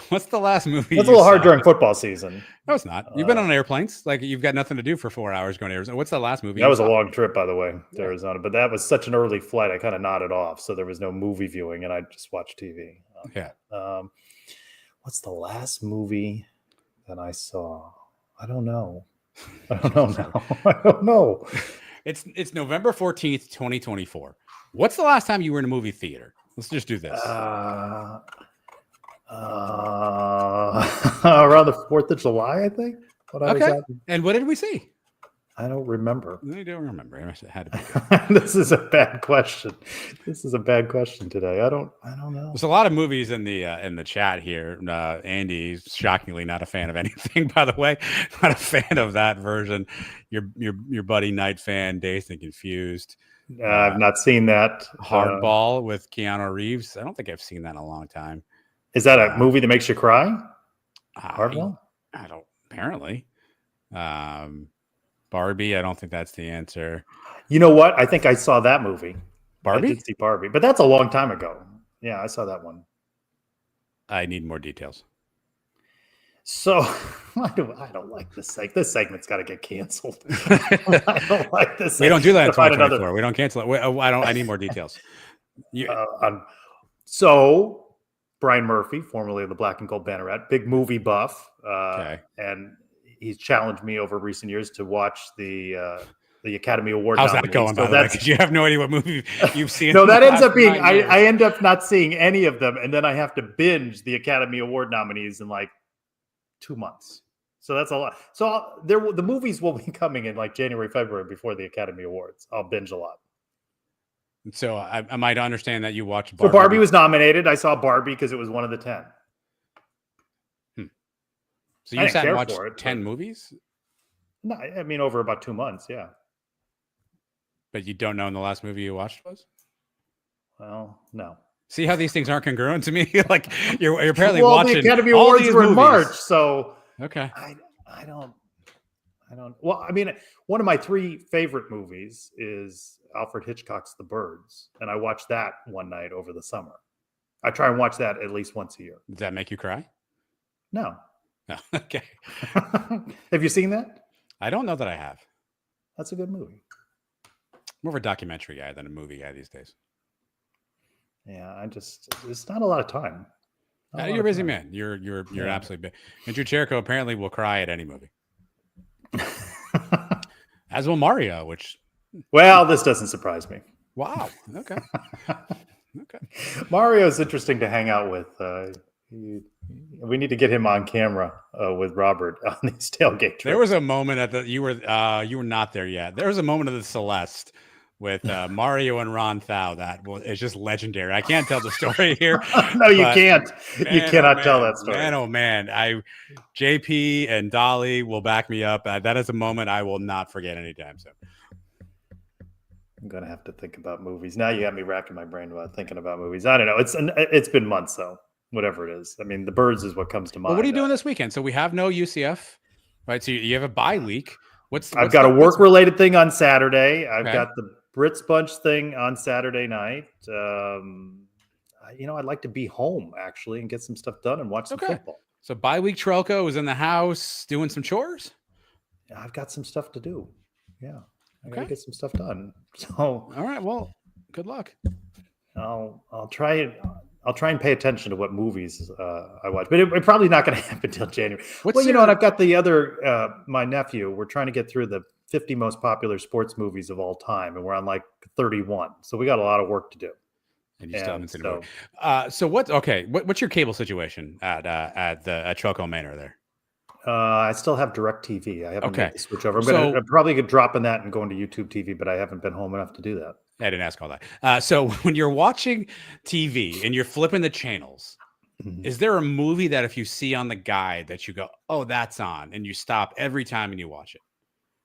S2: what's the last movie?
S1: It's a little hard during football season.
S2: No, it's not. You've been on airplanes. Like you've got nothing to do for 4 hours going to Arizona. What's the last movie?
S1: That was a long trip, by the way, to Arizona. But that was such an early flight. I kind of nodded off, so there was no movie viewing, and I just watched TV. What's the last movie that I saw? I don't know. I don't know.
S2: It's November 14th, 2024. What's the last time you were in a movie theater? Let's just do this.
S1: Around the 4th of July, I think.
S2: And what did we see?
S1: I don't remember.
S2: I don't remember. It had to
S1: be. This is a bad question. This is a bad question today. I don't know.
S2: There's a lot of movies in the chat here. Andy's shockingly not a fan of anything, by the way. Not a fan of that version. Your buddy Night fan, Dazed and Confused.
S1: I've not seen that.
S2: Hardball with Keanu Reeves. I don't think I've seen that in a long time.
S1: Is that a movie that makes you cry? Hardball?
S2: I don't. Apparently. Barbie. I don't think that's the answer.
S1: You know what? I think I saw that movie.
S2: Barbie?
S1: I did see Barbie, but that's a long time ago. Yeah, I saw that one.
S2: I need more details.
S1: So I don't like this segment. This segment's got to get canceled. I don't like this.
S2: We don't do that in 2024. We don't cancel it. I need more details.
S1: So Brian Murphy, formerly of the Black and Gold Banneret, big movie buff, and he's challenged me over recent years to watch the Academy Award.
S2: How's that going, by the way? Because you have no idea what movie you've seen.
S1: No, that ends up being I end up not seeing any of them, and then I have to binge the Academy Award nominees in like 2 months. So that's a lot. So the movies will be coming in like January, February before the Academy Awards. I'll binge a lot.
S2: So I might understand that you watched Barbie.
S1: So Barbie was nominated. I saw Barbie because it was one of the 10.
S2: So you sat and watched 10 movies?
S1: No, I mean over about 2 months, yeah.
S2: But you don't know when the last movie you watched was?
S1: Well, no.
S2: See how these things aren't congruent to me? Like you're apparently watching.
S1: The Academy Awards were in March, so
S2: okay.
S1: I don't. Well, I mean, one of my 3 favorite movies is Alfred Hitchcock's The Birds, and I watched that one night over the summer. I try and watch that at least once a year.
S2: Does that make you cry?
S1: No.
S2: No. Okay.
S1: Have you seen that?
S2: I don't know that I have.
S1: That's a good movie.
S2: More of a documentary guy than a movie guy these days.
S1: Yeah, there's not a lot of time.
S2: You're a busy man. You're absolutely busy. Andrew Jericho apparently will cry at any movie. As will Mario, which.
S1: Well, this doesn't surprise me.
S2: Wow. Okay. Okay.
S1: Mario's interesting to hang out with. We need to get him on camera with Robert on these tailgate trips.
S2: There was a moment you were not there yet. There was a moment of the Celeste with Mario and Ron Thao that is just legendary. I can't tell the story here.
S1: No, you can't. You cannot tell that story.
S2: Man, oh man. JP and Dolly will back me up. That is a moment I will not forget anytime soon.
S1: I'm gonna have to think about movies. Now you got me racking my brain about thinking about movies. I don't know. It's been months though. Whatever it is. I mean, The Birds is what comes to mind.
S2: Well, what are you doing this weekend? So we have no UCF, right? So you have a bye week.
S1: I've got a work-related thing on Saturday. I've got the Britt's Bunch thing on Saturday night. I'd like to be home actually and get some stuff done and watch some football.
S2: So bye week Trelko is in the house doing some chores.
S1: I've got some stuff to do. Yeah, I gotta get some stuff done. So all
S2: right, well, good luck.
S1: I'll try and pay attention to what movies I watch, but it's probably not going to happen until January. You know what? I've got the other, my nephew. We're trying to get through the 50 most popular sports movies of all time, and we're on like 31. So we got a lot of work to do.
S2: And you still haven't seen a movie. So what's your cable situation at Trelko Manor there?
S1: I still have DirecTV. I haven't made the switch over. I'm probably going to drop in that and go into YouTube TV, but I haven't been home enough to do that.
S2: I didn't ask all that. So when you're watching TV and you're flipping the channels, is there a movie that if you see on the guide that you go, oh, that's on, and you stop every time and you watch it?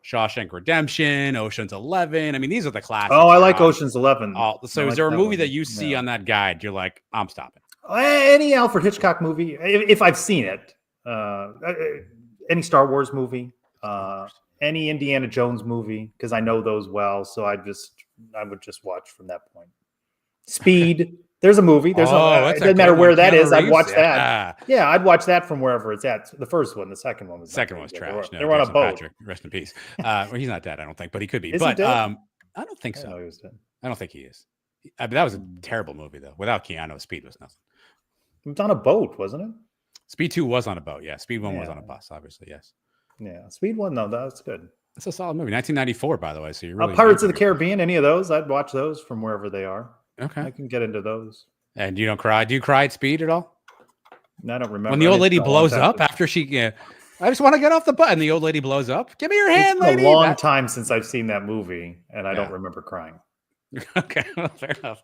S2: Shawshank Redemption, Ocean's 11. I mean, these are the classics.
S1: Oh, I like Ocean's 11.
S2: So is there a movie that you see on that guide? You're like, I'm stopping.
S1: Any Alfred Hitchcock movie, if I've seen it, any Star Wars movie, any Indiana Jones movie, because I know those well. So I would just watch from that point. Speed. There's a movie. It doesn't matter where that is. I'd watch that. Yeah, I'd watch that from wherever it's at. The first one, the second one was
S2: trash.
S1: They were on a boat.
S2: Patrick, rest in peace. Well, he's not dead, I don't think, but he could be.
S1: Is
S2: but
S1: he dead?
S2: I don't think so.
S1: I know he was dead.
S2: I don't think he is. I mean, that was a terrible movie though. Without Keanu, Speed was nothing.
S1: It was on a boat, wasn't it?
S2: Speed 2 was on a boat. Yeah, Speed 1 was on a bus. Obviously, yes.
S1: Yeah, Speed 1 though, that's good.
S2: It's a solid movie. 1994, by the way. So you're really
S1: Pirates of the Caribbean. Any of those? I'd watch those from wherever they are.
S2: Okay,
S1: I can get into those.
S2: And you don't cry? Do you cry at Speed at all?
S1: I don't remember.
S2: When the old lady blows up after she, I just want to get off the button. The old lady blows up. Give me your hand, lady.
S1: It's a long time since I've seen that movie, and I don't remember crying.
S2: Okay, well, fair enough.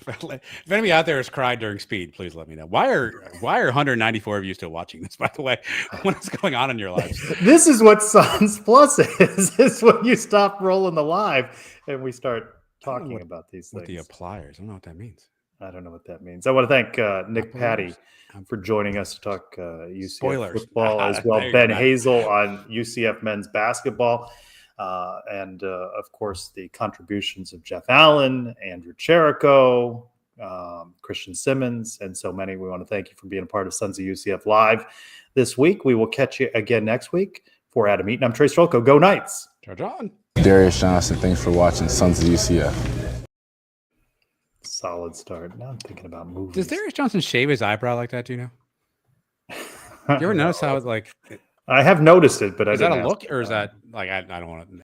S2: If anybody out there has cried during Speed, please let me know. Why are 194 of you still watching this? By the way, what is going on in your lives?
S1: This is what Sons Plus is. Is when you stop rolling the live and we start talking about these things.
S2: The pliers. I don't know what that means.
S1: I don't know what that means. I want to thank Nick Patti for joining us to talk UCF football as well. Ben Hazel on UCF men's basketball. And of course, the contributions of Jeff Allen, Andrew Cherico, Christian Simmons, and so many. We want to thank you for being a part of Sons of UCF Live this week. We will catch you again next week. For Adam Eaton, I'm Trace Strolko. Go Knights.
S2: John.
S18: Darius Johnson, thanks for watching Sons of UCF.
S1: Solid start. Now I'm thinking about movies.
S2: Does Darius Johnson shave his eyebrow like that? Do you know? You ever notice how it's like?
S1: I have noticed it, but
S2: is that a look or is that like I don't want to